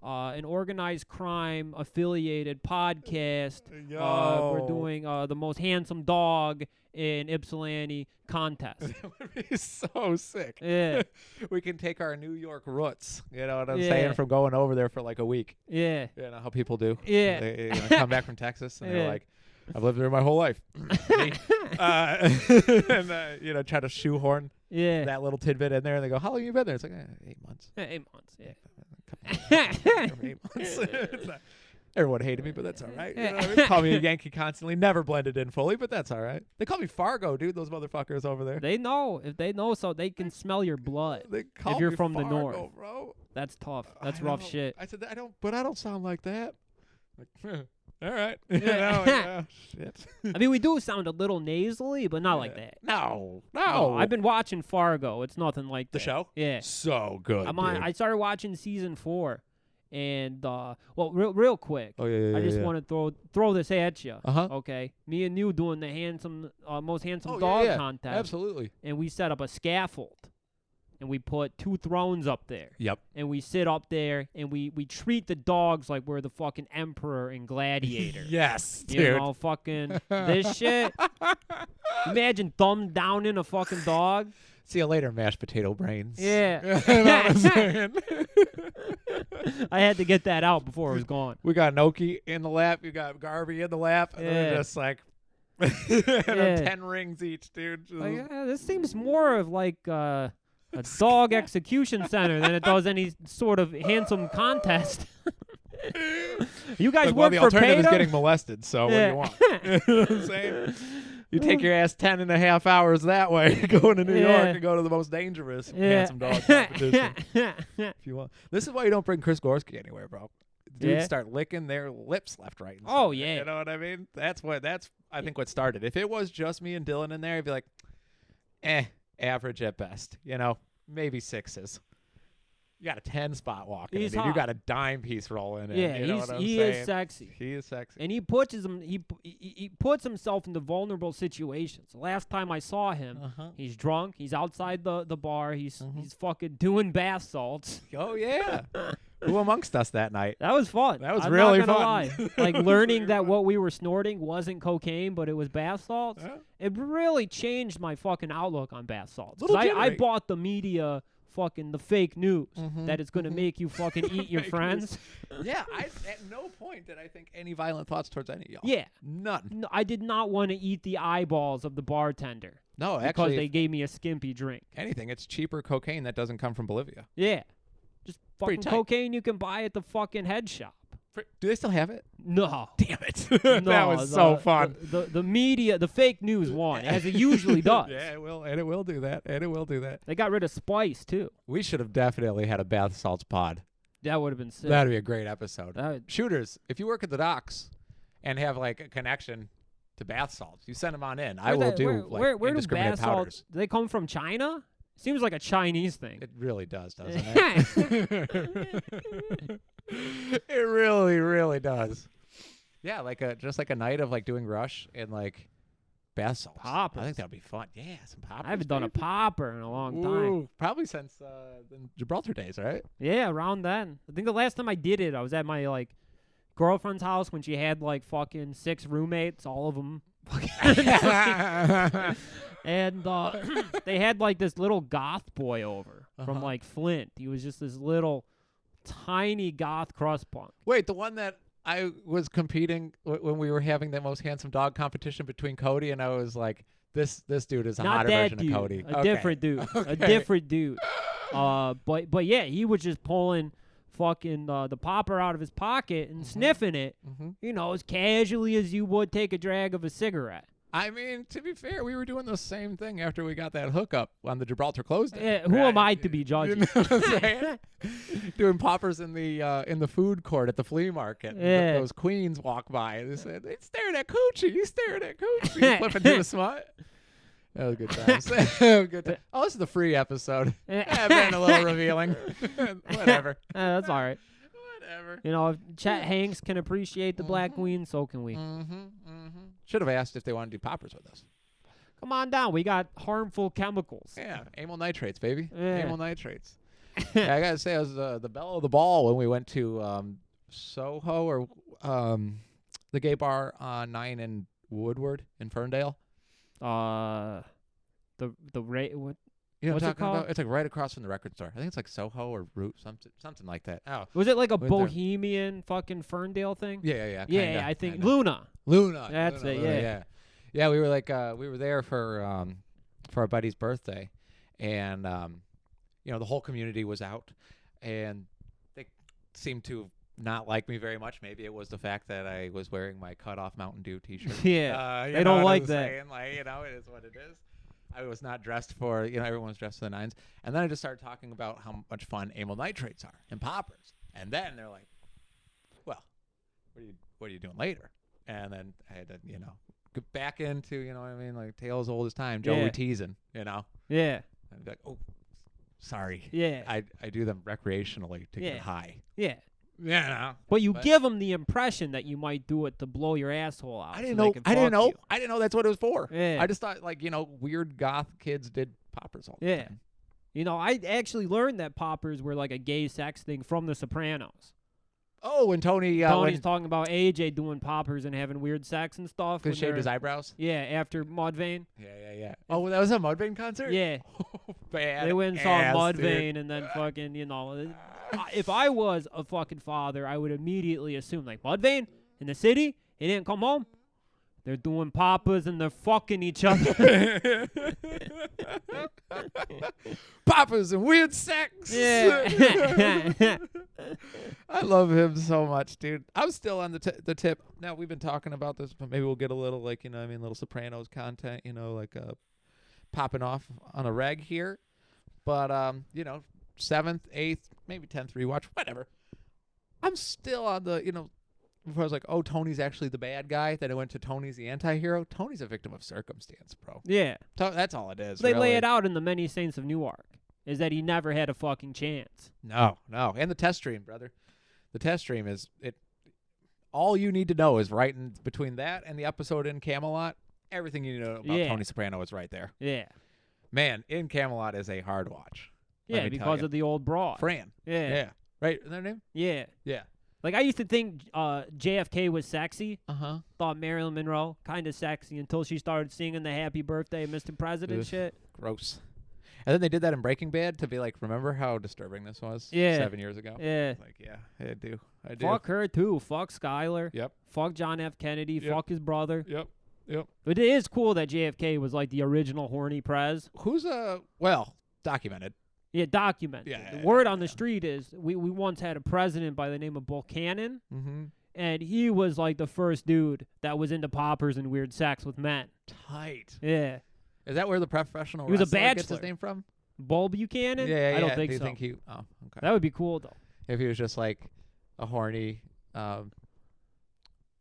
an organized crime affiliated podcast. We're doing the most handsome dog in Ypsilanti contest. That would be so sick. Yeah. We can take our New York roots, you know what I'm saying, from going over there for like a week. Yeah. You know how people do. Yeah. They come back from Texas and they're like, I've lived there my whole life. And try to shoehorn that little tidbit in there, and they go, how long have you been there? It's like 8 months. 8 months, yeah. 8 months. Everyone hated me, but that's all right. You know what I mean? Call me a Yankee constantly. Never blended in fully, but that's all right. They call me Fargo, dude. Those motherfuckers over there. They know. If they know, so they can smell your blood. They call if you're me from Fargo, the north, bro. That's tough. That's rough shit. I said, I don't sound like that. Like, all right. Shit. I mean, we do sound a little nasally, but not like that. No. I've been watching Fargo. It's nothing like the that. show. Yeah. So good. I started watching season 4. And real quick, I just want to throw this at you. Okay, me and you doing the most handsome dog contest. Absolutely. And we set up a scaffold, and we put 2 thrones up there. Yep. And we sit up there, and we treat the dogs like we're the fucking emperor and gladiator. Yes, dude. You know, fucking this shit. Imagine thumb down in a fucking dog. See you later, mashed potato brains. Yeah. You know what I'm saying? I had to get that out before it was gone. We got Noki in the lap. You got Garvey in the lap. And they're just like 10 rings each, dude. This seems more of like a dog execution center than it does any sort of handsome contest. You guys work the for alternative is PETA? getting molested, so what do you want? You know what I'm saying? You take your ass 10.5 hours that way, going to New York and go to the most dangerous handsome dog competition. If you want. This is why you don't bring Chris Gorski anywhere, bro. Dudes start licking their lips left, right, and center. Oh, yeah. You know what I mean? That's I think what started. If it was just me and Dylan in there, I'd be like, average at best. You know, maybe 6s. You got a 10 spot walking. He's dude. hot. You got a dime piece rolling in. Yeah, you know what I'm he saying? is sexy. He is sexy. And he puts himself into vulnerable situations. The last time I saw him, he's drunk. He's outside the bar. He's fucking doing bath salts. Oh, yeah. Who amongst us that night? That was fun. That was I'm really not gonna fun. lie. Like learning that what we were snorting wasn't cocaine, but it was bath salts. It really changed my fucking outlook on bath salts. I bought the media fucking the fake news that it's going to make you fucking eat your friends. Yeah, at no point did I think any violent thoughts towards any of y'all. Yeah. None. No, I did not want to eat the eyeballs of the bartender. No, because actually. they gave me a skimpy drink. Anything. It's cheaper cocaine that doesn't come from Bolivia. Yeah. Just fucking tight. cocaine you can buy at the fucking head shop. Do they still have it? No. Damn it. No, that was so fun. The media, the fake news won, as it usually does. Yeah, it will. And it will do that. And it will do that. They got rid of spice, too. We should have definitely had a bath salts pod. That would have been sick. That'd be a great episode. Shooters, if you work at the docks and have like a connection to bath salts, you send them on in. I will do where do indiscriminate bath powders. salts? Do they come from China? Seems like a Chinese thing. It really does, doesn't it? It really, really does. Yeah, like just like a night of like doing Rush and like bath salts. Poppers. I think that'd be fun. Yeah, some poppers. I haven't done a baby. popper in a long time. Ooh, probably since the Gibraltar days, right? Yeah, around then. I think the last time I did it, I was at my like girlfriend's house when she had like fucking 6 roommates, all of them. And they had like this little goth boy over from like Flint. He was just this little tiny goth crust punk. Wait, the one that I was competing when we were having the most handsome dog competition between Cody, and I was like, this dude is a Not hotter that version dude, of Cody. a different dude, a different dude. But yeah, he was just pulling fucking the popper out of his pocket and sniffing it, you know, as casually as you would take a drag of a cigarette. I mean, to be fair, we were doing the same thing after we got that hookup on the Gibraltar close day. Yeah, who am I to be judging? You know what I'm saying? Doing poppers in the food court at the flea market. Yeah. Those queens walk by. They said, "They staring at Coochie. You staring at Coochie." Flipping through the smut. That was good times. Good time. Oh, this is the free episode. Been a little revealing. Whatever. That's all right. Whatever. You know, if Chet Hanks can appreciate the Black Queen, so can we. Should have asked if they want to do poppers with us. Come on down. We got harmful chemicals. Yeah, amyl nitrates, baby. Yeah. Amyl nitrates. Yeah, I gotta say, I was the belle of the ball when we went to Soho or the gay bar on 9 in Woodward in Ferndale. What? You know What's what it I'm talking called? about? It's like right across from the record store. I think it's like Soho or Root, something like that. Oh, Was it like a Went there. bohemian fucking Ferndale thing? yeah. Yeah, I think kinda. Luna. Luna. That's it, Yeah. Yeah, we were like we were there for our buddy's birthday, and you know, the whole community was out, and they seemed to not like me very much. Maybe it was the fact that I was wearing my cut off Mountain Dew T-shirt. Yeah, you they know don't what like I'm that. saying? Like, you know, it is what it is. I was not dressed for, you know, everyone was dressed to the nines. And then I just started talking about how much fun amyl nitrates are and poppers. And then they're like, well, what are you doing later? And then I had to, you know, get back into, you know what I mean, like tale as old as time, Joey Yeah. teasing, you know. Yeah. I'd be like, oh, sorry. Yeah. I do them recreationally to Yeah. get high. Yeah. Yeah, no. But you give them the impression that you might do it to blow your asshole out. I so didn't they know. can I didn't fuck know. you. I didn't know that's what it was for. Yeah. I just thought, like, you know, weird goth kids did poppers all the Yeah. time. You know, I actually learned that poppers were like a gay sex thing from The Sopranos. Oh, and Tony, Tony's talking about AJ doing poppers and having weird sex and stuff. when when shaved his they're- eyebrows. Yeah, after Mudvayne. Yeah. Oh, that was a Mudvayne concert. Yeah. Bad. They went and saw ass, Mudvayne dude. and then fucking, you know. If I was a fucking father, I would immediately assume, like, Mudvayne in the city, he didn't come home. They're doing papas and they're fucking each other. Papas and weird sex. Yeah. I love him so much, dude. I'm still on the tip. Now, we've been talking about this, but maybe we'll get a little, like, you know what I mean, little Sopranos content, you know, like popping off on a reg here. But, you know, 7th, 8th, maybe 10th rewatch, whatever. I'm still on the, you know, before I was like, oh, Tony's actually the bad guy. Then I went to Tony's the anti-hero. Tony's a victim of circumstance, bro. Yeah. That's all it is. They lay really. it out in The Many Saints of Newark, is that he never had a fucking chance. No. And the test stream, brother. The test stream is it. All you need to know is right in between that and the episode in Camelot. Everything you need to know about Tony Soprano is right there. Yeah. Man, in Camelot is a hard watch. Yeah, because of the old broad. Fran. Yeah. Right? Is that her name? Yeah. Yeah. Like, I used to think JFK was sexy. Uh-huh. Thought Marilyn Monroe kind of sexy until she started singing the Happy Birthday, Mr. President Ugh. shit. Gross. And then they did that in Breaking Bad to be like, remember how disturbing this was 7 years ago? Yeah. Like, yeah, I do. Fuck her, too. Fuck Skyler. Yep. Fuck John F. Kennedy. Yep. Fuck his brother. Yep. But it is cool that JFK was like the original horny prez. Who's documented. Yeah, documented. Yeah, The word on the street is we once had a president by the name of Buchanan, Mm-hmm. and he was like the first dude that was into poppers and weird sex with men. Tight. Yeah. Is that where the professional He was a wrestler gets his bachelor. name from? Bull Buchanan? Yeah. I don't think Do you so. think he? Oh, okay. That would be cool, though. If he was just like a horny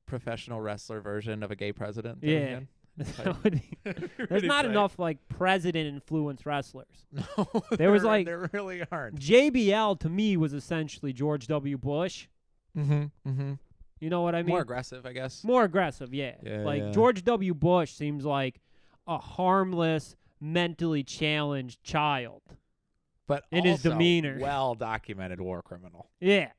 professional wrestler version of a gay president. Yeah. Again? That would be- There's not enough like president-influenced wrestlers. No, There was, like- there really aren't. JBL to me was essentially George W. Bush. Mm-hmm. Mm-hmm. You know what I mean? More aggressive, I guess. More aggressive, yeah. Yeah, Like yeah. George W. Bush seems like a harmless, mentally challenged child. But in his also demeanor. well-documented war criminal. Yeah.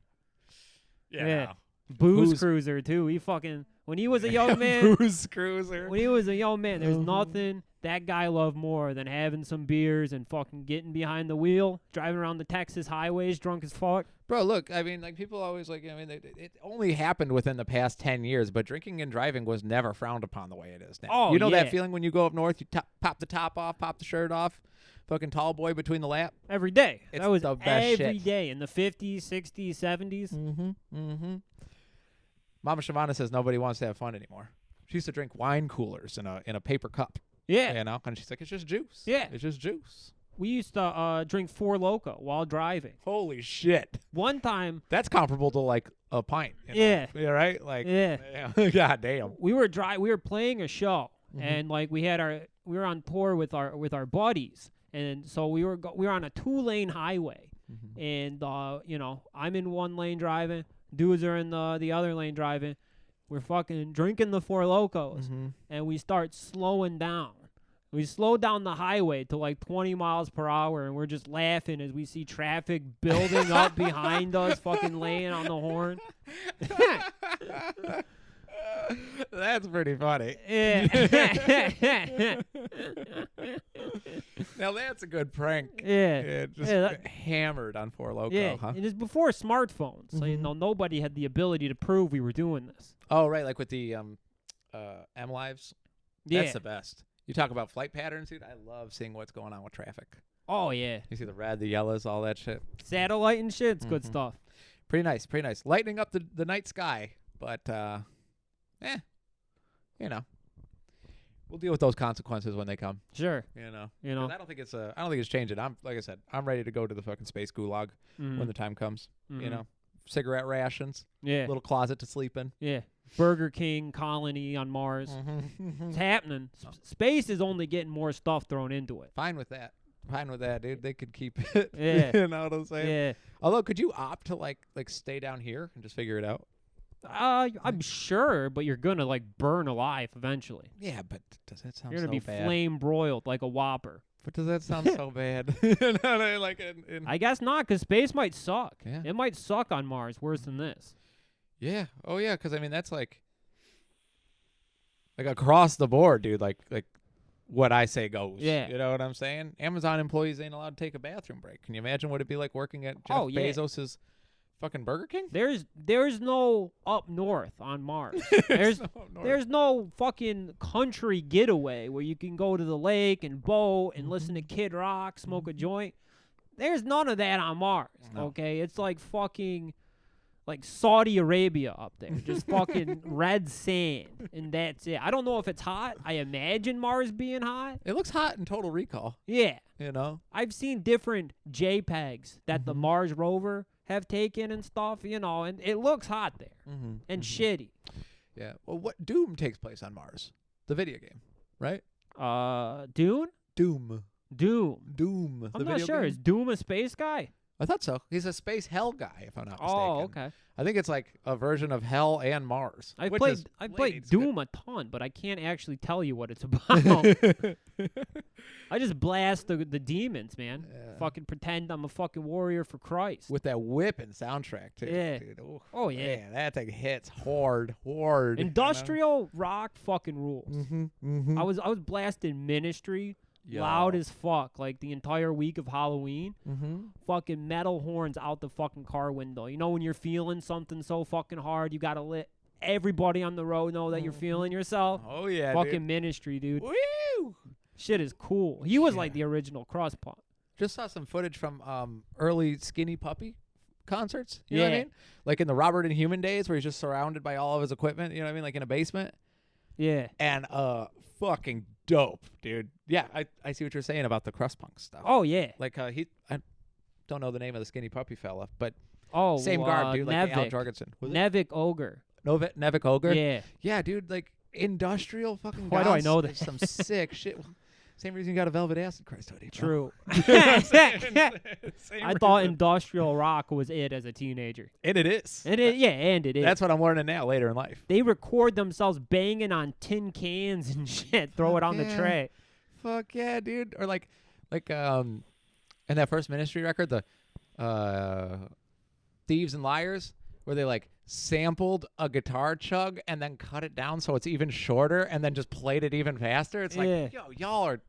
Yeah. Booze Cruiser, too. He fucking, when he was a young man. Booze Cruiser. When he was a young man, there's nothing that guy loved more than having some beers and fucking getting behind the wheel, driving around the Texas highways drunk as fuck. Bro, look, I mean, like, people always, like, I mean, it only happened within the past 10 years, but drinking and driving was never frowned upon the way it is now. Oh, you know yeah. that feeling when you go up north, you pop the top off, pop the shirt off, fucking tall boy between the lap? Every day. It's that was the best every shit. day in the 50s, 60s, 70s. Mama Shavana says nobody wants to have fun anymore. She used to drink wine coolers in a paper cup. Yeah. You know, and she's like, it's just juice. Yeah. It's just juice. We used to drink Four Loko while driving. Holy shit. One time. That's comparable to like a pint. You know? Yeah. Yeah, right? Like, Yeah. God damn. We were playing a show, and like we were on tour with our buddies, and so we were on a 2-lane highway, and you know, I'm in one lane driving, dudes are in the other lane driving. We're fucking drinking the Four Locos, and we start slowing down. We slow down the highway to like 20 miles per hour, and we're just laughing as we see traffic building up behind us, fucking laying on the horn. That's pretty funny. Yeah. Now that's a good prank. Yeah. Just hammered on Four Loko, Yeah, huh? and it's before smartphones, so you know nobody had the ability to prove we were doing this. Oh, right, like with the M Lives. Yeah. That's the best. You talk about flight patterns, dude. I love seeing what's going on with traffic. Oh yeah. You see the red, the yellows, all that shit. Satellite and shit, it's good stuff. Pretty nice, pretty nice. Lightening up the night sky, but you know, we'll deal with those consequences when they come. Sure. You know. You know. 'Cause I don't think it's changing. Like I said, I'm ready to go to the fucking space gulag when the time comes. You know, cigarette rations, Yeah. little closet to sleep in. Yeah. Burger King colony on Mars. It's happening. Space is only getting more stuff thrown into it. Fine with that. Fine with that, dude. They could keep it. Yeah. You know what I'm saying? Yeah. Although, could you opt to like stay down here and just figure it out? I'm sure, but you're gonna like burn alive eventually. Yeah, but does that sound You're gonna so be bad? flame broiled like a Whopper. But does that sound so bad? You know, like I guess not, because space might suck. Yeah. It might suck on Mars worse than this. Yeah. Oh yeah, because I mean that's like across the board, dude. Like what I say goes. Yeah. You know what I'm saying? Amazon employees ain't allowed to take a bathroom break. Can you imagine what it'd be like working at Jeff Bezos's fucking Burger King? There's no up north on Mars. There's no fucking country getaway where you can go to the lake and boat and listen to Kid Rock, smoke a joint. There's none of that on Mars. No. Okay, it's like fucking like Saudi Arabia up there, just fucking red sand, and that's it. I don't know if it's hot. I imagine Mars being hot. It looks hot in Total Recall. Yeah, You know? I've seen different JPEGs that the Mars rover have taken and stuff, you know, and it looks hot there and shitty. Yeah. Well, what Doom takes place on Mars? The video game, right? Dune? Doom. I'm the not video sure. game? Is Doom a space guy? I thought so. He's a space hell guy, if I'm not mistaken. Oh, okay. I think it's like a version of Hell and Mars. I which played is ladies' Doom a ton, but I can't actually tell you what it's about. good. I just blast the demons, man. Yeah. Fucking pretend I'm a fucking warrior for Christ. With that whipping soundtrack, too. Yeah. Dude. Ooh, Oh, yeah. Man, that thing hits hard. You know? Industrial rock fucking rules. I was blasting Ministry loud as fuck like the entire week of Halloween. Fucking metal horns out the fucking car window. You know when you're feeling something so fucking hard, you gotta let everybody on the road know that you're feeling yourself. Oh, yeah, Fucking dude. Ministry, dude. Woo! Shit is cool. He was like the original cross punk. Just saw some footage from early Skinny Puppy concerts. You know what I Yeah. mean? Like in the Robert and Human days where he's just surrounded by all of his equipment. You know what I mean? Like in a basement. Yeah. And fucking dope, dude. Yeah, I see what you're saying about the crust punk stuff. Oh yeah. Like I don't know the name of the Skinny Puppy fella, but Oh, same garb, dude. Like the Al Nevik. Jorgensen. Was it? Nevik Ogre. Nevik Ogre? Yeah. Yeah, dude, like industrial fucking Why do I goths, know there's that? some sick shit. Same reason you got a velvet acid Christ hoodie. True. Same I thought reason. industrial rock was it as a teenager. And it is. And it is. That's what I'm learning now later in life. They record themselves banging on tin cans and shit. Throw it on the tray. Fuck yeah, dude. Or like in that first Ministry record, the Thieves and Liars, where they like sampled a guitar chug and then cut it down so it's even shorter and then just played it even faster. It's like, yo, y'all are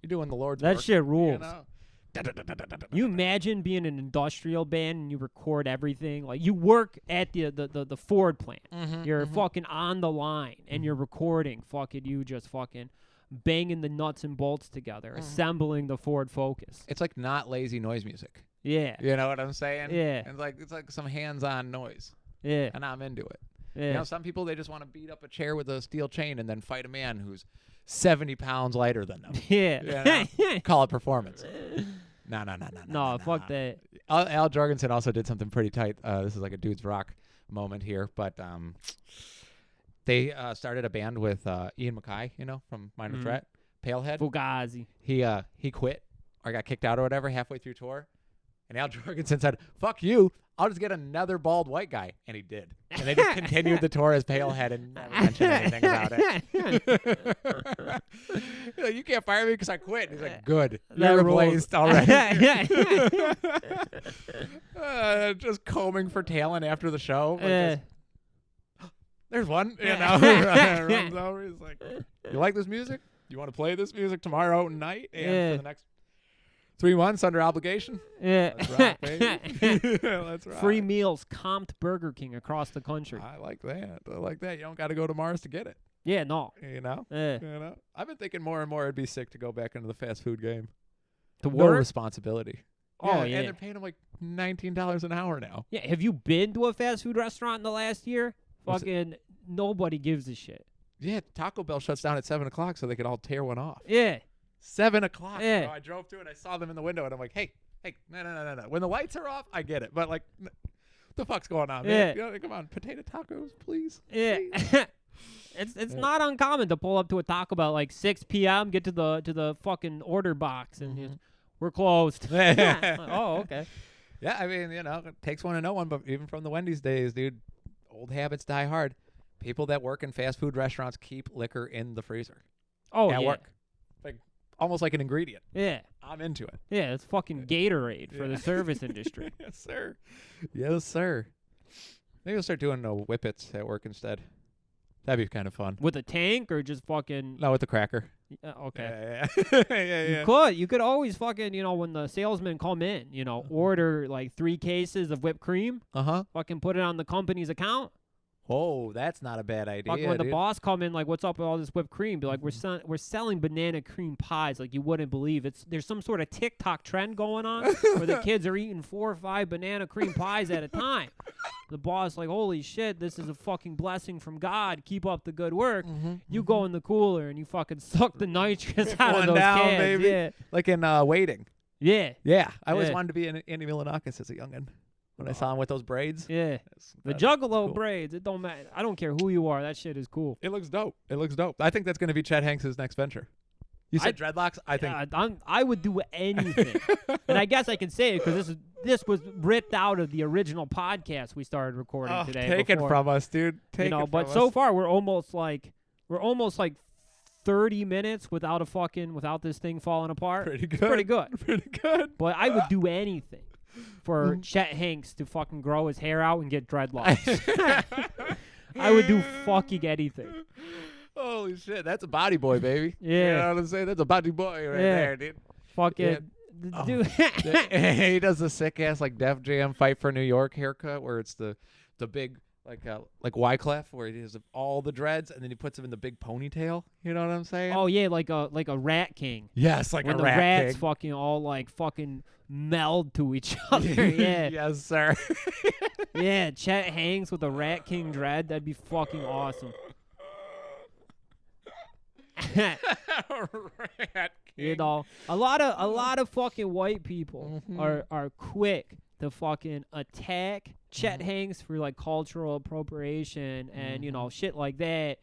you're doing the Lord's work. That shit rules. You know? You imagine being an industrial band and you record everything. Like you work at the Ford plant. You're fucking on the line and you're recording. Fucking you just fucking banging the nuts and bolts together, assembling the Ford Focus. It's like not lazy noise music. Yeah. You know what I'm saying? Yeah. And it's like some hands-on noise. Yeah. And I'm into it. Yeah. You know, some people, they just want to beat up a chair with a steel chain and then fight a man who's 70 pounds lighter than them. Yeah. You know? Call it performance. No, fuck that. Al Jorgensen also did something pretty tight. This is like a dude's rock moment here, but they started a band with Ian Mackay, you know, from Minor Threat, Palehead. Fugazi. He quit or got kicked out or whatever halfway through tour, and Al Jorgensen said, "Fuck you, I'll just get another bald white guy," and he did. And they just continued the tour as Palehead and never mentioned anything about it. You can't fire me because I quit. And he's like, "Good, you're replaced already." Just combing for talent after the show. There's one, you know, runs over. He's like, "You like this music? You want to play this music tomorrow night and for the next 3 months under obligation?" Yeah. Let's rock, baby. Let's rock. Free meals, comped Burger King across the country. I like that. You don't got to go to Mars to get it. Yeah, no. You know? Yeah. You know? I've been thinking more and more it'd be sick to go back into the fast food game. To No work? responsibility. Oh, yeah. And they're paying them like $19 an hour now. Yeah, have you been to a fast food restaurant in the last year? Fucking nobody gives a shit. Yeah, Taco Bell shuts down at 7 o'clock so they could all tear one off. Yeah. 7 o'clock. Yeah. Bro. I drove to it. I saw them in the window, and I'm like, hey, no. When the lights are off, I get it. But, like, what the fuck's going on, man? You know, come on, potato tacos, please. Yeah. Please. It's not uncommon to pull up to a Taco Bell like 6 p.m., get to the fucking order box, and just, we're closed. Oh, okay. Yeah, I mean, you know, it takes one to know one, but even from the Wendy's days, dude, old habits die hard. People that work in fast food restaurants keep liquor in the freezer. Oh, at yeah. work. Like, almost like an ingredient. Yeah. I'm into it. Yeah, it's fucking Gatorade for the service industry. Yes, sir. Yes, sir. Maybe we'll start doing whippets at work instead. That'd be kind of fun. With a tank or just fucking... No, with the cracker. Okay. Yeah. You could always fucking, you know, when the salesmen come in, you know, order like 3 cases of whipped cream. Fucking put it on the company's account. Oh, that's not a bad idea. Fucking when the boss come in, like, what's up with all this whipped cream? Be like, we're selling banana cream pies, like you wouldn't believe. There's some sort of TikTok trend going on where the kids are eating 4 or 5 banana cream pies at a time. The boss like, holy shit, this is a fucking blessing from God. Keep up the good work. You go in the cooler and you fucking suck the nitrous out of those down, cans. baby. Yeah. Like in Waiting. Yeah. Yeah. I always wanted to be an Andy Milonakis as a youngin'. When I saw him with those braids. Yeah. The Juggalo braids. It don't matter. I don't care who you are. That shit is cool. It looks dope. I think that's going to be Chet Hanks' next venture. You said dreadlocks? I think. I would do anything. And I guess I can say it because this was ripped out of the original podcast we started recording today. Take it from us, dude. Take it from but us. so far we're almost like 30 minutes without this thing falling apart. Pretty good. Pretty good. But I would do anything for Chet Hanks to fucking grow his hair out and get dreadlocks. I would do fucking anything. Holy shit, that's a body boy, baby. Yeah. You know what I'm saying? That's a body boy right there, dude. Fucking dude. He does the sick ass like Def Jam Fight for New York haircut where it's the big like Wyclef where he has all the dreads and then he puts them in the big ponytail. You know what I'm saying? Oh yeah, like a Rat King. Yes, like when a the rat rats king. fucking all like fucking meld to each other. Yeah. Yes, sir. Yeah, Chet Hanks with a Rat King dread. That'd be fucking awesome. Rat King. You know, a lot of fucking white people are quick to fucking attack Chet Hanks for like cultural appropriation and you know shit like that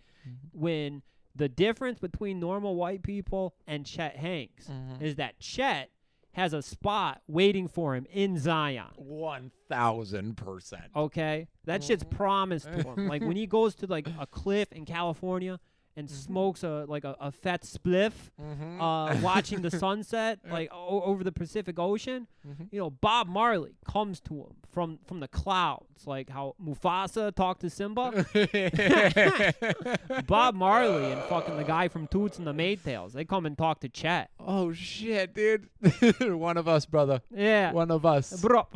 when The difference between normal white people and Chet Hanks is that Chet has a spot waiting for him in Zion. 1,000%. Okay? That shit's promised to him. Like, when he goes to, like, a cliff in California and smokes a fat spliff watching the sunset, like, over the Pacific Ocean, you know, Bob Marley comes to him from the clouds, like how Mufasa talked to Simba. Bob Marley and fucking the guy from Toots and the Maytals, they come and talk to Chet. Oh, shit, dude. One of us, brother. Yeah. One of us. Bro.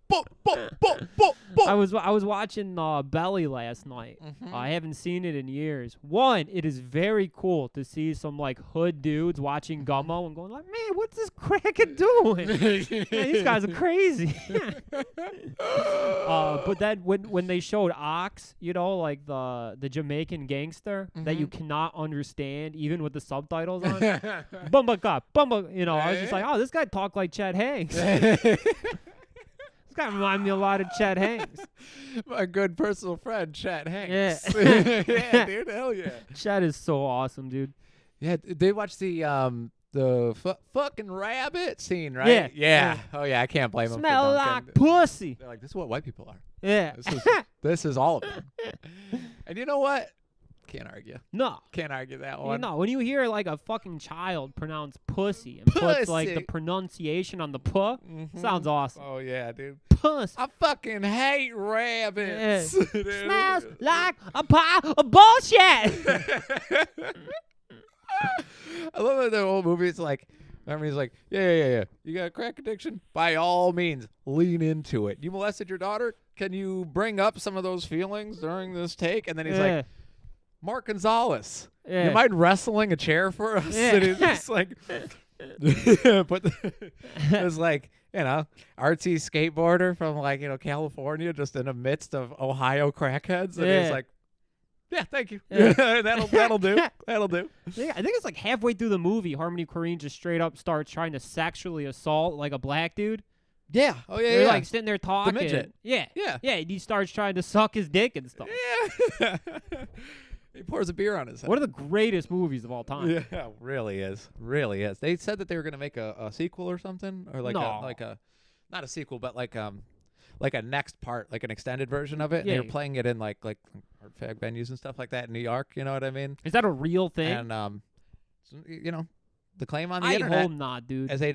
Bo, bo, bo, bo, bo. I was watching Belly last night. I haven't seen it in years. One, it is very cool to see some like hood dudes watching Gummo and going like, man, what's this cracker doing? Man, these guys are crazy. But then when they showed Ox, you know, like the Jamaican gangster that you cannot understand even with the subtitles on, Bumba Cop, Bumba, you know, I was just like, oh, this guy talked like Chet Hanks. This guy reminds me a lot of Chet Hanks. My good personal friend, Chet Hanks. Yeah. Yeah, dude, hell yeah. Chet is so awesome, dude. Yeah, they watched the fucking rabbit scene, right? Yeah. Oh yeah, I can't blame them. Smell like pussy. They're like, this is what white people are. Yeah. This is all of them. And you know what? Can't argue. No. Can't argue that You one. know, when you hear like a fucking child pronounce pussy and puts like the Pussy. pronunciation on the puh, sounds awesome. Oh yeah, dude. Puss. I fucking hate rabbits. Dude. Smells like a pile of bullshit. I love that the whole movie. It's like, remember he's like, yeah. You got a crack addiction? By all means, lean into it. You molested your daughter? Can you bring up some of those feelings during this take? And then he's like, Mark Gonzalez, you mind wrestling a chair for us? Yeah. And he's just like, but it's like, you know, artsy skateboarder from like, you know, California, just in the midst of Ohio crackheads. And he's like, yeah, thank you. That'll do. That'll do. Yeah, I think it's like halfway through the movie, Harmony Korine just straight up starts trying to sexually assault like a black dude. Yeah. Oh yeah. They're like sitting there talking. The midget. Yeah. Yeah. Yeah. He starts trying to suck his dick and stuff. Yeah. He pours a beer on his head. One of the greatest movies of all time. Yeah, really is. Really is. They said that they were gonna make a sequel or something, or like a not a sequel, but like a next part, like an extended version of it. And they were playing it in like art fag venues and stuff like that in New York. You know what I mean? Is that a real thing? And so, you know, the claim on the I internet. hope not, dude. As they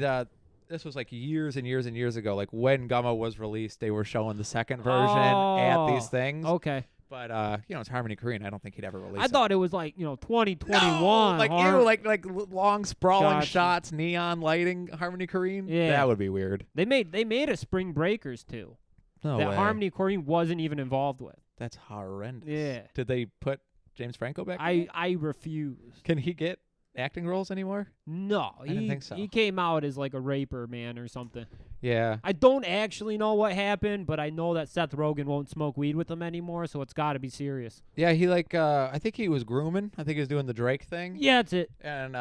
this was like years and years and years ago. Like when Gummo was released, they were showing the second version at these things. Okay. But you know, it's Harmony Korine. I don't think he'd ever release it. I thought it was like, you know, 2021. No, like like long sprawling shots, neon lighting, Harmony Korine. Yeah, that would be weird. They made a Spring Breakers too. No that way. Harmony Korine wasn't even involved with. That's horrendous. Yeah. Did they put James Franco back? in it? I refuse. Can he get acting roles anymore? No, I didn't think so. He came out as like a raper man or something. Yeah. I don't actually know what happened, but I know that Seth Rogen won't smoke weed with him anymore, so it's got to be serious. Yeah, he like I think he was grooming. I think he was doing the Drake thing. Yeah, that's it. And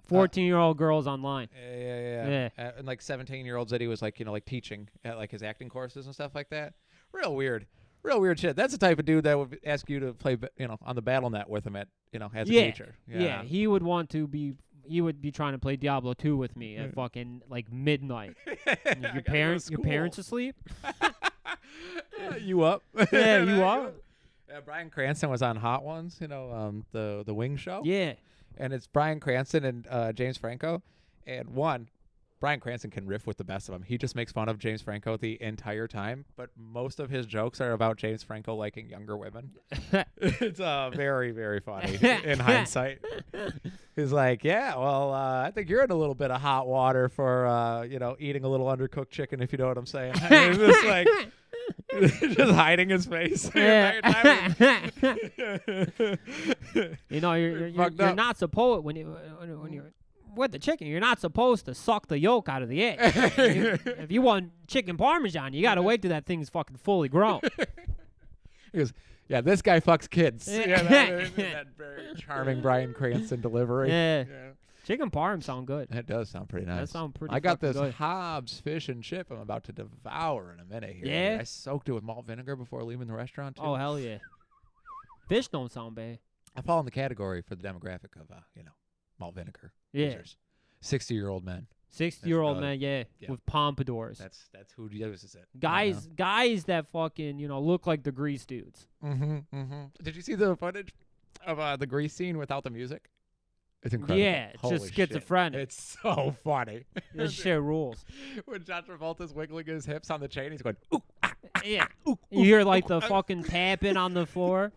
14-year-old girls online. Yeah. And like 17-year-olds that he was like, you know, like teaching at like his acting courses and stuff like that. Real weird shit. That's the type of dude that would ask you to play, you know, on the BattleNet with him at, you know, as a teacher. Yeah, he would want to be. He would be trying to play Diablo 2 with me at fucking like midnight. Your parents asleep? You up? Yeah, you up? Yeah, Bryan Cranston was on Hot Ones, you know, the Wing show. Yeah. And it's Bryan Cranston and James Franco. And Bryan Cranston can riff with the best of them. He just makes fun of James Franco the entire time, but most of his jokes are about James Franco liking younger women. It's very, very funny in hindsight. He's like, yeah, well, I think you're in a little bit of hot water for, you know, eating a little undercooked chicken, if you know what I'm saying. And it's just like, just hiding his face the entire time. You know, you're not supposed when you're with the chicken, you're not supposed to suck the yolk out of the egg. If you want chicken parmesan, you got to wait till that thing's fucking fully grown. He goes, yeah, this guy fucks kids. Yeah, that very charming Bryan Cranston delivery. Yeah. Chicken parm sound good. That does sound pretty nice. That sound pretty I got this good. Hobbs fish and chip I'm about to devour in a minute here. Yeah? I soaked it with malt vinegar before leaving the restaurant, too. Oh, hell yeah. Fish don't sound bad. I fall in the category for the demographic of malt vinegar. Yeah. Users. 60-year-old men. 60-year-old really- men, yeah, yeah. with pompadours. That's who uses it. Guys that fucking look like the Grease dudes. Did you see the footage of the Grease scene without the music? It's incredible. Yeah, it's Holy just shit. schizophrenic. It's so funny. This shit rules. When John Travolta's wiggling his hips on the chain, he's going, ooh, ah, Yeah, you hear like the fucking tapping on the floor.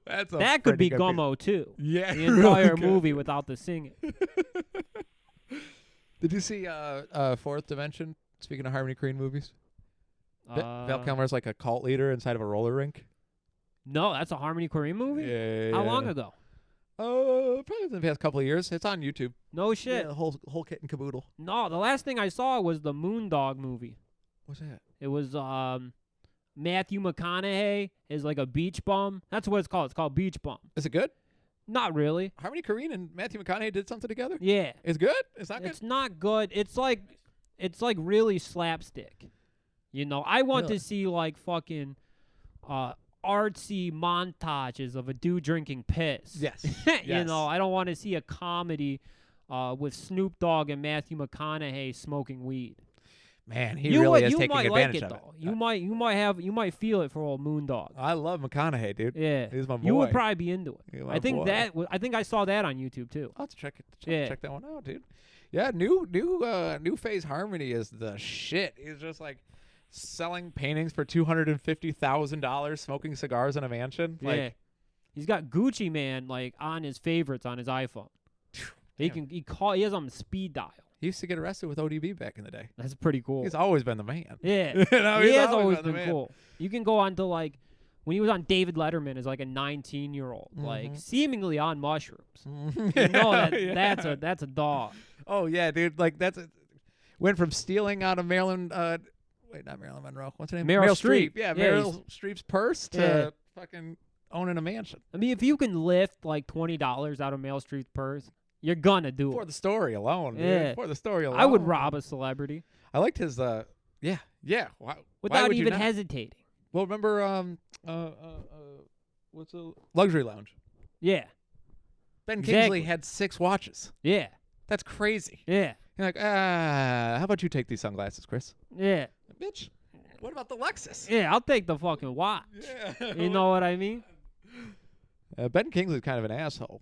That could be good Gummo too. Yeah, The entire movie without the singing. Did you see Fourth Dimension? Speaking of Harmony Korine movies, Val Kilmer's like a cult leader inside of a roller rink. No, that's a Harmony Korine movie. Yeah. How long ago? Probably in the past couple of years. It's on YouTube. No shit. Yeah, the whole kit and caboodle. No, the last thing I saw was the Moondog movie. What's that? It was Matthew McConaughey is like a beach bum. That's what it's called. It's called Beach Bum. Is it good? Not really. Harmony Korine and Matthew McConaughey did something together? Yeah. It's good? It's not good? It's not good. It's like really slapstick. I want Really? to see like fucking artsy montages of a dude drinking piss. Yes. I don't want to see a comedy with Snoop Dogg and Matthew McConaughey smoking weed. Man, he really is taking might advantage like it, of though. it. You might feel it for old Moondog. I love McConaughey, dude. Yeah, He's my boy. you would probably be into it. He's my I think boy. I think I saw that on YouTube too. I'll have to check that one out, dude. Yeah, new phase Harmony is the shit. He's just like selling paintings for $250,000, smoking cigars in a mansion. Yeah, Like, he's got Gucci Man like on his favorites on his iPhone. He has on speed dial. he used to get arrested with ODB back in the day. That's pretty cool. He's always been the man. Yeah, He's he has always been the been man. cool. You can go on to like when he was on David Letterman as like a 19-year-old, like seemingly on mushrooms. You know that's a dog. Oh yeah, dude. Like went from stealing out of Marilyn. Not Marilyn Monroe. What's her name? Meryl Streep. Streep. Yeah, Yeah, Meryl Streep's purse to fucking owning a mansion. I mean, if you can lift like $20 out of Meryl Streep's purse, you're gonna do For it. the story alone. Dude. Yeah. For the story alone. I would rob a celebrity I liked his. Yeah. Why without would you even not? hesitating. Well, remember what's a luxury lounge? Yeah, Ben Exactly. Kingsley had 6 watches. yeah, That's crazy. yeah, You're like, how about you take these sunglasses, Chris? yeah, Bitch. What about the Lexus? yeah. I'll take the fucking watch. Yeah. You know what I mean? Ben Kingsley's kind of an asshole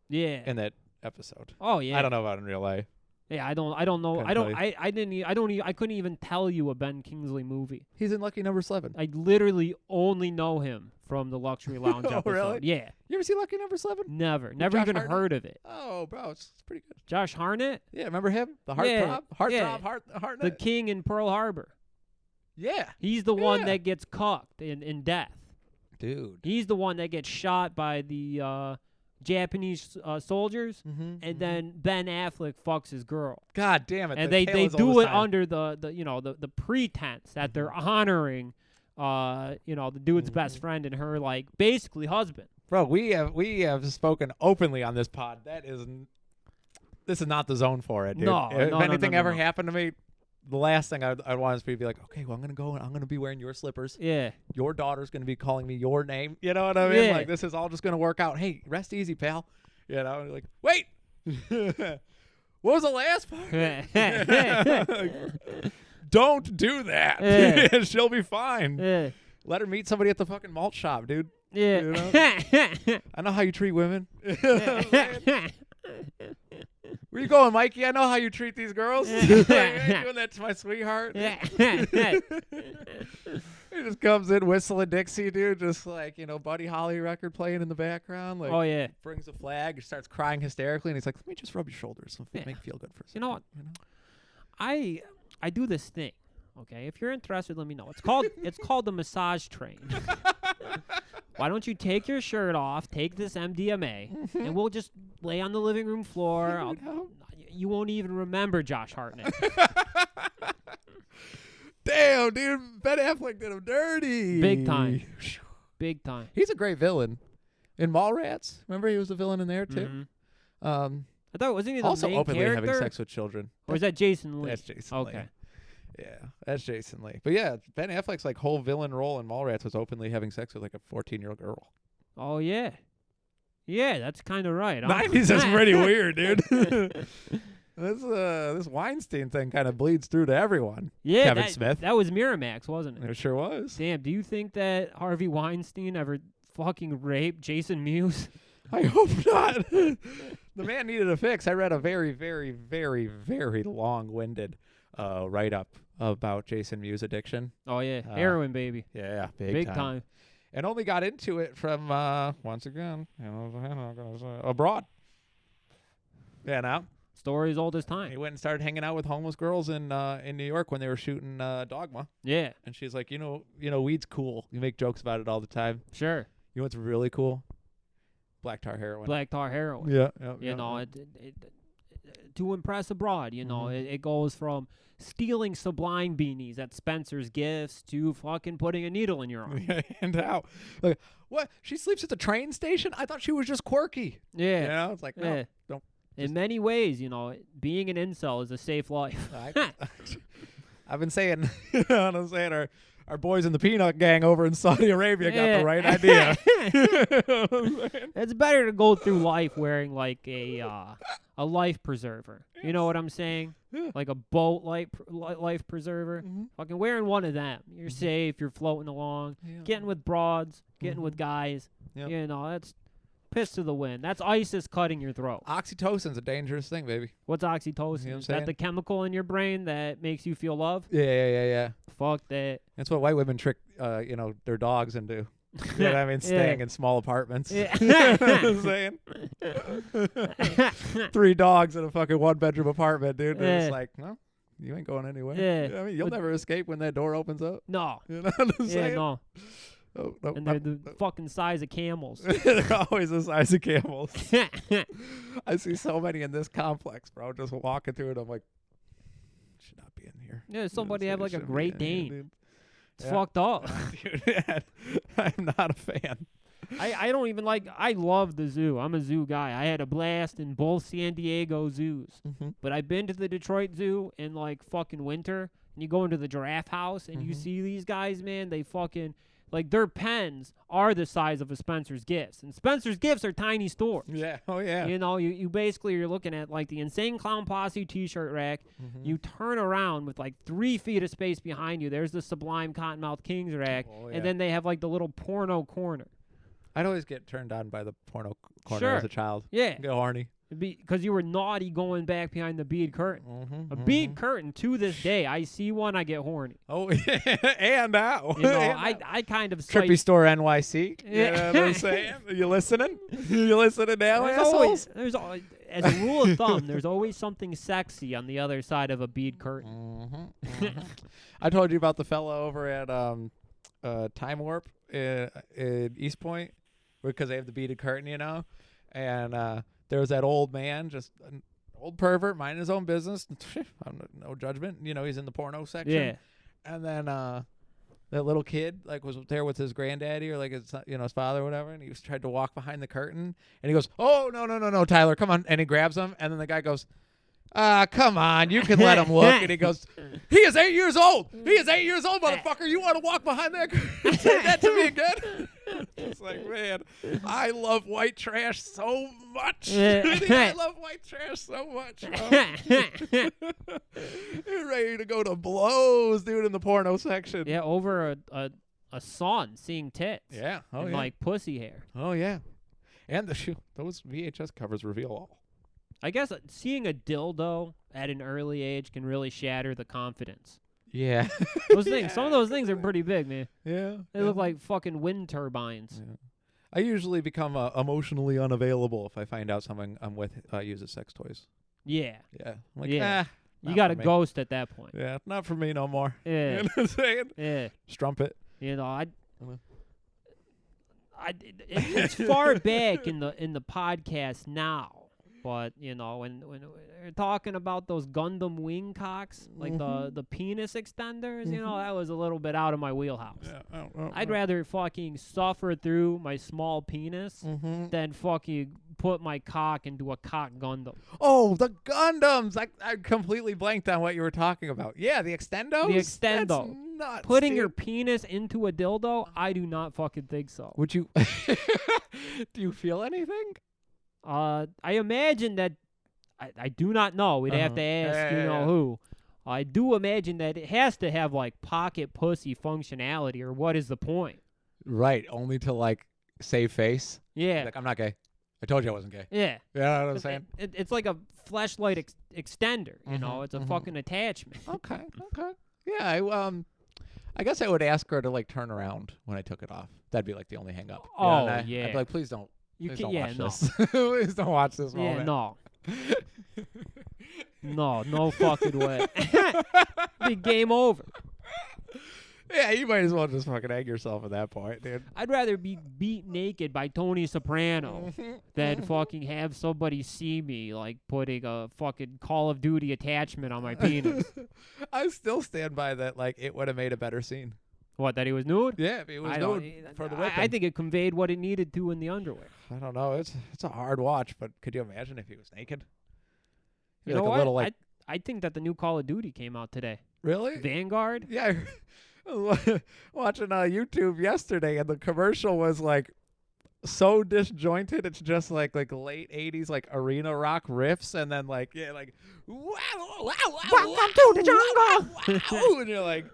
Yeah. in that episode. Oh yeah. I don't know about in real life. Yeah, I don't know. Couldn't I don't. tell I didn't. I couldn't even tell you a Ben Kingsley movie. He's in Lucky Number 7. I literally only know him from the Luxury Lounge Oh, episode. really? Yeah. You ever see Lucky Number 7? Never Josh even Hartnett? heard of it. Oh, bro, it's pretty good. Josh Hartnett, Yeah, remember him? The heartthrob? Yeah, yeah. Heartthrob, the king in Pearl Harbor. Yeah. He's the one Yeah. that gets cucked in death. Dude. He's the one that gets shot by the Japanese soldiers, and then Ben Affleck fucks his girl. God damn it. And the they tale is do all it the time. under the pretense that they're honoring the dude's best friend and her like basically husband. Bro, we have spoken openly on this pod. This is not the zone for it, dude. No, if no, anything no, ever no. happened to me, the last thing I'd want is for you to be like, okay, well, I'm gonna go and I'm gonna be wearing your slippers. Yeah. Your daughter's gonna be calling me your name. You know what I mean? Yeah. Like, this is all just gonna work out. Hey, rest easy, pal. You know, and you're like, wait. What was the last part? Don't do that. Yeah. She'll be fine. Yeah. Let her meet somebody at the fucking malt shop, dude. Yeah. You know? I know how you treat women. Where you going, Mikey? I know how you treat these girls. Like, you ain't doing that to my sweetheart. He just comes in whistling Dixie, dude, just like, Buddy Holly record playing in the background. Like, Oh yeah. brings a flag, starts crying hysterically, and he's like, let me just rub your shoulders. Make you feel good for a second. You know what? I do this thing. Okay, if you're interested, let me know. It's called the massage train. Why don't you take your shirt off, take this MDMA, and we'll just lay on the living room floor. You won't even remember Josh Hartnett. Damn, dude. Ben Affleck did him dirty. Big time. Big time. He's a great villain. In Mallrats, remember he was a villain in there, too? Mhm. I thought, wasn't he the Also main openly character? having sex with children. Or is that Jason Lee? That's Jason Okay. Lee. Yeah, that's Jason Lee. But yeah, Ben Affleck's like whole villain role in Mallrats was openly having sex with like a 14-year-old girl. Oh yeah. Yeah, that's kind of right. 90s is pretty weird, dude. This Weinstein thing kind of bleeds through to everyone. Yeah, Kevin Smith. That was Miramax, wasn't it? It sure was. Damn, do you think that Harvey Weinstein ever fucking raped Jason Mewes? I hope not. The man needed a fix. I read a very, very, very, very long-winded write-up about Jason Mewes' addiction. Oh yeah, heroin baby. Yeah, Big time. And only got into it from once again, abroad. Yeah, now Story as old as time. he went and started hanging out with homeless girls in New York when they were shooting Dogma. Yeah, And she's like, you know, weed's cool. You make jokes about it all the time. sure. You know what's really cool? Black tar heroin. Black tar heroin. Yeah. You know, it, to impress abroad. You know, Mhm. it goes from stealing Sublime beanies at Spencer's Gifts to fucking putting a needle in your arm. And how? Like, what? She sleeps at the train station? I thought she was just quirky. Yeah. You know, it's like, no, Yeah. don't. In many ways, you know, being an incel is a safe life. I've been saying, I'm saying our boys in the Peanut Gang over in Saudi Arabia got the right idea. It's better to go through life wearing like a life preserver. You know what I'm saying? Yeah. Like a boat life preserver. Mhm. Fucking wearing one of them. You're safe. You're floating along. Yeah. Getting with broads. Getting with guys. Yep. You know, that's piss to the wind. That's ISIS cutting your throat. Oxytocin's a dangerous thing, baby. What's oxytocin? You know what I'm Is that saying? the chemical in your brain that makes you feel love? Yeah. Fuck that. That's what white women trick, their dogs into. You know what I mean? Staying in small apartments. Yeah. You know what I'm saying? 3 dogs in a fucking 1-bedroom apartment, dude. They're just like, no, you ain't going anywhere. Yeah. You know what I mean, you'll never escape when that door opens up. No. You know what I'm Yeah, saying? no. Oh, no, And they're the fucking size of camels. they're always the size of camels. I see so many in this complex, bro. Just walking through it, I'm like, should not be in here. Yeah, somebody have like a Shouldn't be Great in here, Dane. dude. It's Yeah. fucked up. Dude, I'm not a fan. I don't even like. I love the zoo. I'm a zoo guy. I had a blast in both San Diego zoos. But I've been to the Detroit Zoo in like fucking winter, and you go into the giraffe house and you see these guys, man. They fucking like their pens are the size of a Spencer's Gifts, and Spencer's Gifts are tiny stores. Yeah. Oh yeah. You know, you basically you're looking at like the Insane Clown Posse T-shirt rack. You turn around with like 3 feet of space behind you. There's the Sublime Cottonmouth Kings rack, Oh, yeah. and then they have like the little porno corner. I'd always get turned on by the porno corner Sure. as a child. Yeah, Get horny. because you were naughty going back behind the bead curtain. A bead curtain to this day, I see one, I get horny. Oh, and now. You know, And now. I kind of Trippy Store NYC. Yeah. You know what I'm saying? You listening? You listening now, there's always, as a rule of thumb, there's always something sexy on the other side of a bead curtain. I told you about the fella over at Time Warp in East Point, because they have the beaded curtain, you know, and there was that old man, just an old pervert, minding his own business. No judgment, you know, he's in the porno section. Yeah. And then that little kid like was there with his granddaddy or like his his father or whatever, and he was tried to walk behind the curtain, and he goes, "Oh no, Tyler, come on!" And he grabs him, and then the guy goes, come on, you can let him look. And he goes, he is 8 years old. He is 8 years old, motherfucker. You want to walk behind that? Say that to me again. It's like, man, I love white trash so much. I love white trash so much. You're ready to go to blows, dude, in the porno section. Yeah, over a son seeing tits. Yeah. Oh, and yeah. like pussy hair. Oh, yeah. And those VHS covers reveal all. I guess seeing a dildo at an early age can really shatter the confidence. Yeah. Those things, some of those things are pretty big, man. Yeah. They look like fucking wind turbines. Yeah. I usually become emotionally unavailable if I find out someone I'm with uses sex toys. Yeah. Yeah. I'm like, Yeah. You not got for a me. ghost at that point. Yeah, not for me no more. Yeah. You know what I'm saying? Yeah. Strumpet. You know, it's far back in the podcast now. But, you know, when we're talking about those Gundam wing cocks, like the penis extenders, you know, that was a little bit out of my wheelhouse. Yeah, I'd rather fucking suffer through my small penis than fucking put my cock into a cock Gundam. Oh, the Gundams! I completely blanked on what you were talking about. Yeah, the Extendo. The Extendo. nuts. Putting dude. your penis into a dildo? I do not fucking think so. Would you? Do you feel anything? I imagine that. I do not know. We'd have to ask, Yeah. who. I do imagine that it has to have like pocket pussy functionality, or what is the point? Right, only to like save face. Yeah. Like, I'm not gay. I told you I wasn't gay. Yeah. You know what I'm saying? It's like a fleshlight extender. It's a fucking attachment. Okay. Yeah, I guess I would ask her to like turn around when I took it off. That'd be like the only hang up. Oh, I'd yeah. be like, please don't. You Please can, don't watch no. this. Please don't watch this moment. Yeah, no. No fucking way. Be game over. Yeah, you might as well just fucking egg yourself at that point, dude. I'd rather be beat naked by Tony Soprano than fucking have somebody see me like putting a fucking Call of Duty attachment on my penis. I still stand by that. Like, it would have made a better scene. What, that he was nude? Yeah, if he was nude for the whipping. I think it conveyed what it needed to in the underwear. I don't know. It's a hard watch, but could you imagine if he was naked? You know what? I think that the new Call of Duty came out today. Really? Vanguard? Yeah. I was watching YouTube yesterday, and the commercial was like so disjointed. It's just like late 80s like arena rock riffs, and then like wow, Welcome to the jungle. wow, and you're like,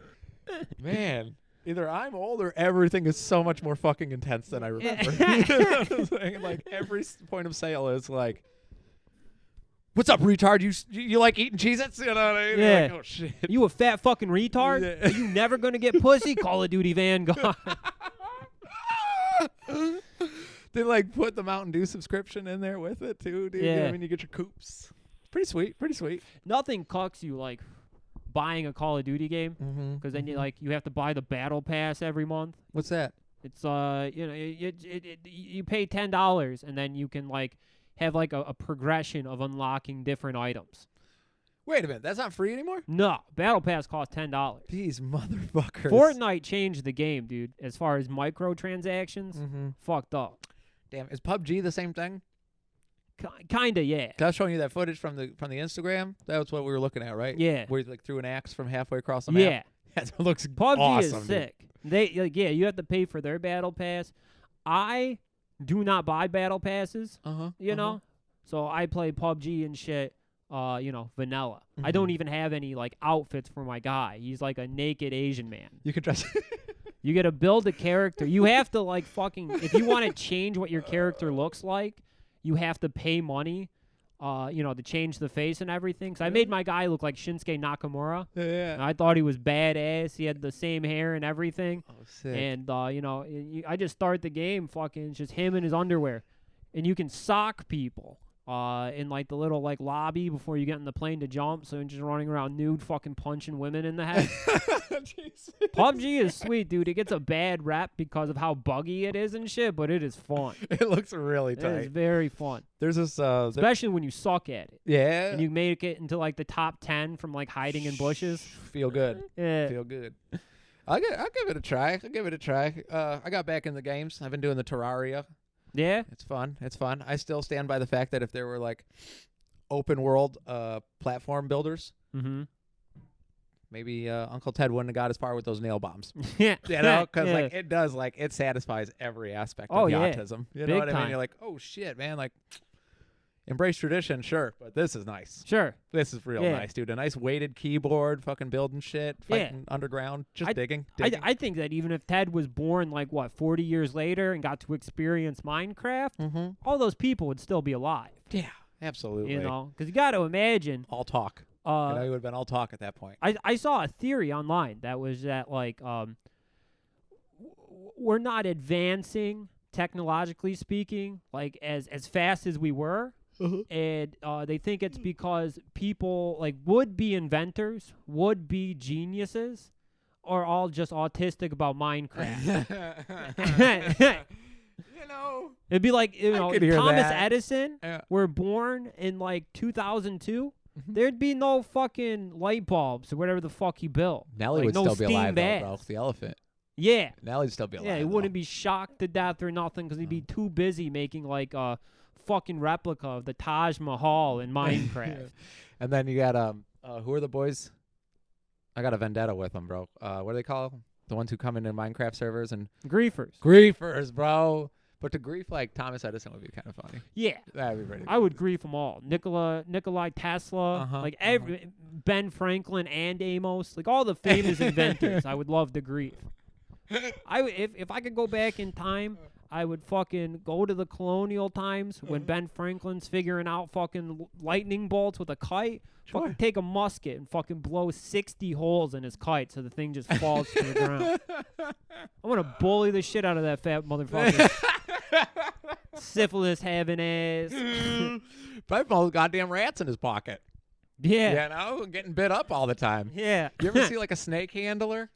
man, either I'm old or everything is so much more fucking intense than I remember. You know what I'm saying? Like every point of sale is like, what's up, retard? You like eating Cheez-Its? You know what I mean? Yeah. Like, oh, shit. You a fat fucking retard? Yeah. Are you never going to get pussy? Call of Duty Vanguard. They like put the Mountain Dew subscription in there with it too, dude. Yeah. I mean, you get your coops. Pretty sweet. Nothing cucks you like buying a Call of Duty game, Mm-hmm. because then you have to buy the battle pass every month. What's that? It's you pay $10 and then you can like have like a progression of unlocking different items. Wait a minute, that's not free anymore? No, battle pass costs $10. These motherfuckers. Fortnite changed the game, dude. As far as microtransactions, fucked up. Damn, is PUBG the same thing? Kinda, yeah. 'Cause I was showing you that footage from the Instagram. That was what we were looking at, right? Yeah. Where you like threw an axe from halfway across the map. Yeah. That looks PUBG awesome, is dude. sick. You have to pay for their battle pass. I do not buy battle passes, you know? So I play PUBG and shit, vanilla. I don't even have any like outfits for my guy. He's like a naked Asian man. You could dress. You got to build a character. You have to like fucking, if you want to change what your character looks like, you have to pay money, to change the face and everything. So I made my guy look like Shinsuke Nakamura. Yeah. I thought he was badass. He had the same hair and everything. Oh, sick. And, I just start the game fucking just him in his underwear. And you can sock people in, like, the little, like, lobby before you get in the plane to jump. So you're just running around nude fucking punching women in the head. PUBG is sweet, dude. It gets a bad rap because of how buggy it is and shit, but it is fun. It looks really It tight. is very fun. There's this Especially when you suck at it. yeah. And you make it into, like, the top 10 from, like, hiding in bushes. Feel good. Yeah. Feel good. I'll give it a try. I got back in the games. I've been doing the Terraria. Yeah? It's fun. I still stand by the fact that if there were like open world platform builders, Mm-hmm. maybe Uncle Ted wouldn't have got as far with those nail bombs. Yeah. You know, because Yeah. like it satisfies every aspect Oh, of the yeah. autism. You know Big what I mean? time. You're like, oh shit, man, like embrace tradition, sure, but this is nice. Sure. This is real Yeah. nice, dude. A nice weighted keyboard, fucking building shit, fighting underground, just digging. I think that even if Ted was born, 40 years later and got to experience Minecraft, all those people would still be alive. Yeah, absolutely. You know? Because you got to imagine. All talk. He would have been all talk at that point. I saw a theory online that was that, we're not advancing, technologically speaking, as fast as we were. And they think it's because people, would-be inventors, would-be geniuses, are all just autistic about Minecraft. You know, It'd be like, could if hear Thomas that. Edison Yeah. were born in, 2002, there'd be no fucking light bulbs or whatever the fuck he built. Nelly would no still be steam alive, though, baths. bro. The elephant. Yeah. Nelly'd still be alive. Yeah, he though. wouldn't be shocked to death or nothing because he'd be too busy making, a fucking replica of the Taj Mahal in Minecraft. And then you got who are the boys? I got a vendetta with them, bro. What do they call them? The ones who come into Minecraft servers and griefers, bro. But to grief like Thomas Edison would be kind of funny. Yeah, That'd be pretty. I would grief them all. Nikolai Tesla, like Ben Franklin and Amos, like all the famous inventors. I would love to grief. If I could go back in time, I would fucking go to the colonial times when Ben Franklin's figuring out fucking lightning bolts with a kite. Sure. Fucking take a musket and fucking blow 60 holes in his kite so the thing just falls to the ground. I want to bully the shit out of that fat motherfucker. Syphilis having ass. Probably all the goddamn rats in his pocket. Yeah. You know, getting bit up all the time. Yeah. You ever see like a snake handler?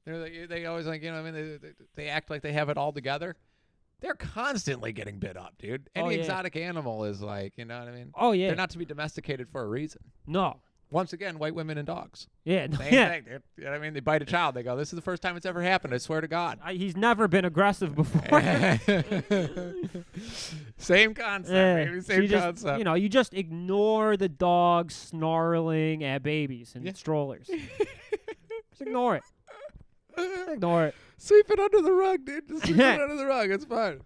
They always like, you know, I mean, they act like they have it all together. They're constantly getting bit up, dude. Any exotic animal is like, you know what I mean? Oh, yeah. They're not to be domesticated for a reason. No. Once again, white women and dogs. Yeah. Same thing, dude. You know what I mean? They bite a child. They go, this is the first time it's ever happened. I swear to God. He's never been aggressive before. Same concept, baby. Same concept. You know, you just ignore the dog snarling at babies and strollers. Just ignore it. Ignore it. Sweep it under the rug, dude. Just sweep it under the rug. It's fine.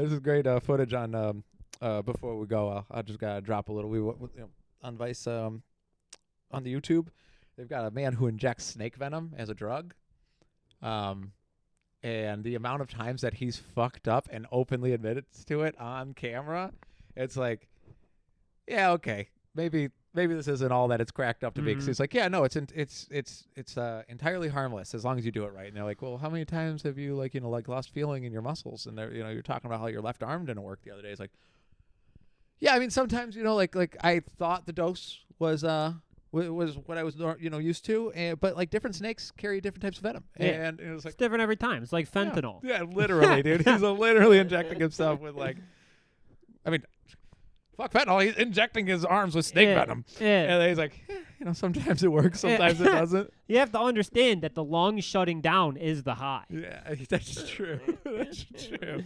This is great footage on. Before we go, I just gotta drop a little. On Vice on the YouTube, they've got a man who injects snake venom as a drug. And the amount of times that he's fucked up and openly admits to it on camera, it's like, yeah, okay, maybe this isn't all that it's cracked up to be. Because he's like, yeah, no, it's entirely harmless as long as you do it right. And they're like, well, how many times have you like lost feeling in your muscles? And they're, you're talking about how your left arm didn't work the other day. It's like, yeah, I mean, sometimes like I thought the dose was what I was used to, but like different snakes carry different types of venom, and it was like it's different every time. It's like fentanyl. Yeah, literally, dude. He's literally injecting himself with like, I mean, fuck fentanyl. He's injecting his arms with snake venom. Yeah. And he's like, sometimes it works, sometimes it doesn't. You have to understand that the lungs shutting down is the high. Yeah, that's true. That's true.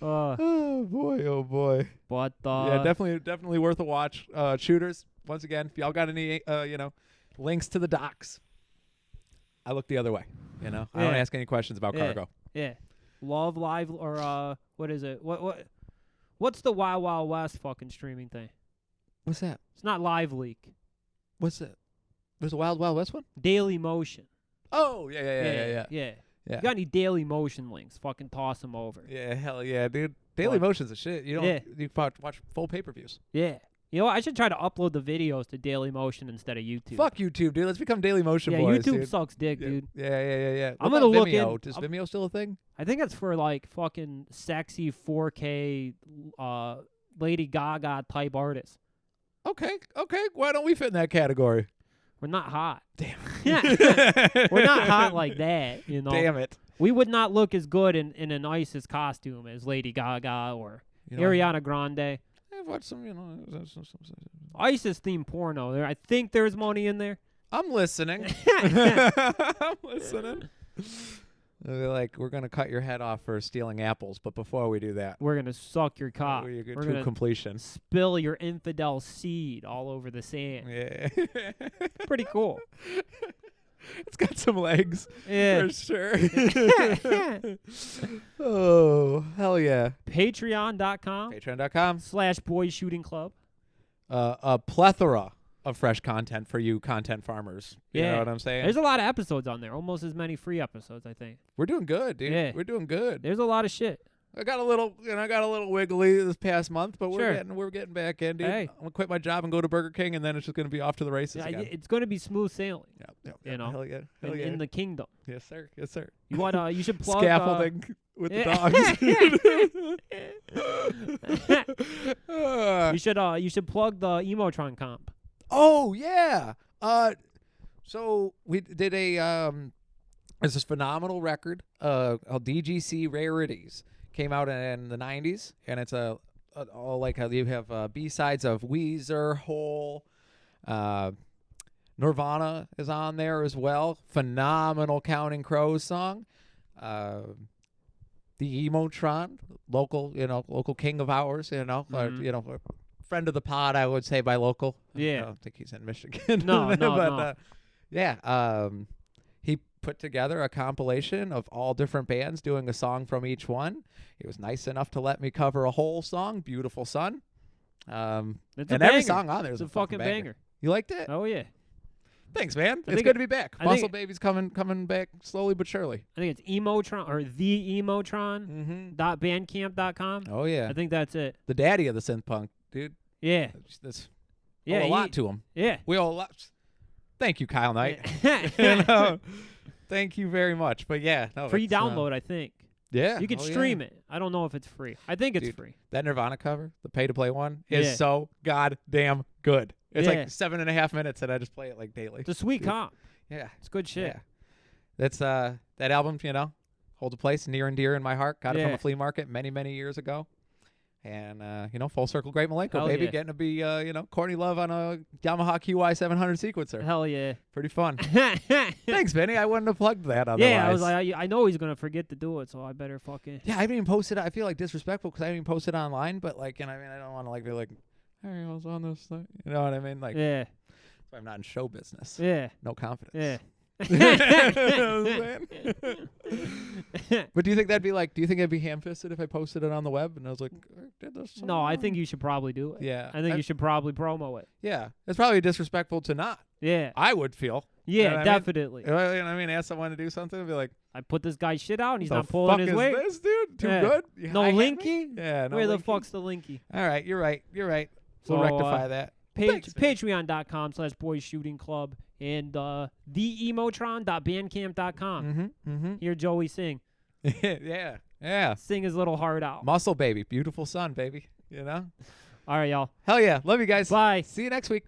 Oh boy. But yeah, definitely worth a watch. Shooters, once again, if y'all got any links to the docs, I look the other way. I don't ask any questions about cargo. Yeah. Love Live or what is it? What's the Wild Wild West fucking streaming thing? What's that? It's not Live Leak. What's that? There's a Wild Wild West one? Daily Motion. Oh, yeah. You got any Daily Motion links? Fucking toss them over. Yeah, hell yeah, dude. Daily Motion's a shit. You don't you watch full pay-per-views. Yeah. You know what? I should try to upload the videos to Daily Motion instead of YouTube. Fuck YouTube, dude. Let's become Daily Motion boys, YouTube dude. sucks dick, dude. Yeah. I'm going to look in. Is Vimeo still a thing? I think it's for like fucking sexy 4K Lady Gaga type artists. Okay. Why don't we fit in that category? We're not hot. Damn. We're not hot like that, Damn it. We would not look as good in an ISIS costume as Lady Gaga or Ariana Grande. I've watched some, ISIS themed porno. I think there's money in there. I'm listening. I'm listening. They're like, we're going to cut your head off for stealing apples, but before we do that, we're going to suck your cock. We're going to completion. Spill your infidel seed all over the sand. Yeah. Pretty cool. It's got some legs. Yeah. For sure. Oh, hell yeah. Patreon.com. Patreon.com/boyshootingclub. A plethora of fresh content for you content farmers. You know what I'm saying? There's a lot of episodes on there. Almost as many free episodes, I think. We're doing good, dude. Yeah. We're doing good. There's a lot of shit. I got a little wiggly this past month, but we're getting back in, dude. Hey. I'm gonna quit my job and go to Burger King, and then it's just gonna be off to the races again. It's gonna be smooth sailing. Yeah. Hell yeah. In the kingdom. Yes, sir. Yes, sir. You want? You should plug scaffolding with the dogs. You should plug the Emotron comp. Oh yeah. So we did it's this phenomenal record called DGC Rarities. Came out in the 90s, and it's all like how you have B-sides of Weezer, Hole, Nirvana is on there as well. Phenomenal Counting Crows song. The Emotron, local king of ours, friend of the pod, I would say by local. Yeah. I don't think he's in Michigan. No. Yeah. He put together a compilation of all different bands doing a song from each one. He was nice enough to let me cover a whole song, Beautiful Sun. It's a And banger. every song on there is It's a a fucking banger. You liked it? Oh yeah. Thanks, man. I It's think good to be back. I Muscle think- Baby's coming back slowly but surely. I think it's Emotron or the Emotron. Mm-hmm. .bandcamp.com. Oh yeah. I think that's it. The daddy of the synth punk, dude. Yeah. This Yeah. owe a lot to him. Yeah. We owe a lot. Thank you, Kyle Knight. Yeah. You know, thank you very much. But yeah, no, Free it's, download, I think. Yeah, You can stream it. I don't know if it's free. I think it's Dude, free. That Nirvana cover, the pay to play one, is Yeah. so goddamn good. It's Yeah. like 7.5 minutes, and I just play it like daily. It's a sweet Dude. comp. Yeah, It's good shit. yeah. That's that album, holds a place near and dear in my heart. Got it from Yeah. a flea market many years ago. And full circle, Great Malenko, Hell baby, yeah. getting to be Courtney Love on a Yamaha QY 700 sequencer. Hell yeah. Pretty fun. Thanks, Benny. I wouldn't have plugged that otherwise. Yeah, I was like, I know he's gonna forget to do it, so I better fucking. Yeah, I haven't even posted. I feel like disrespectful because I haven't even posted online. But I don't want to be like, hey, I was on this thing. You know what I mean? Like, Yeah. that's why I'm not in show business. Yeah. No confidence. Yeah. You know what I'm saying? But do you think it'd be ham-fisted if I posted it on the web and I was like, I did this? No, I song? think you should probably do it. Yeah. I think you should probably promo it. Yeah, it's probably disrespectful to not. Yeah. I would feel. Yeah, know what I mean? definitely. You know what I mean? Ask someone to do something and be like, I put this guy's shit out and he's the not pulling fuck his is weight. this, dude? Too Yeah. good? You No high-hat me? linky? Yeah, no Where the linky? fuck's the linky? All right, you're right. We'll So, rectify that. Thanks, man. Patreon.com/Boys Shooting Club and theemotron.bandcamp.com. Mm-hmm. Hear Joey sing. Yeah. Sing his little heart out. Muscle Baby. Beautiful Sun, baby. All right, y'all. Hell yeah. Love you guys. Bye. See you next week.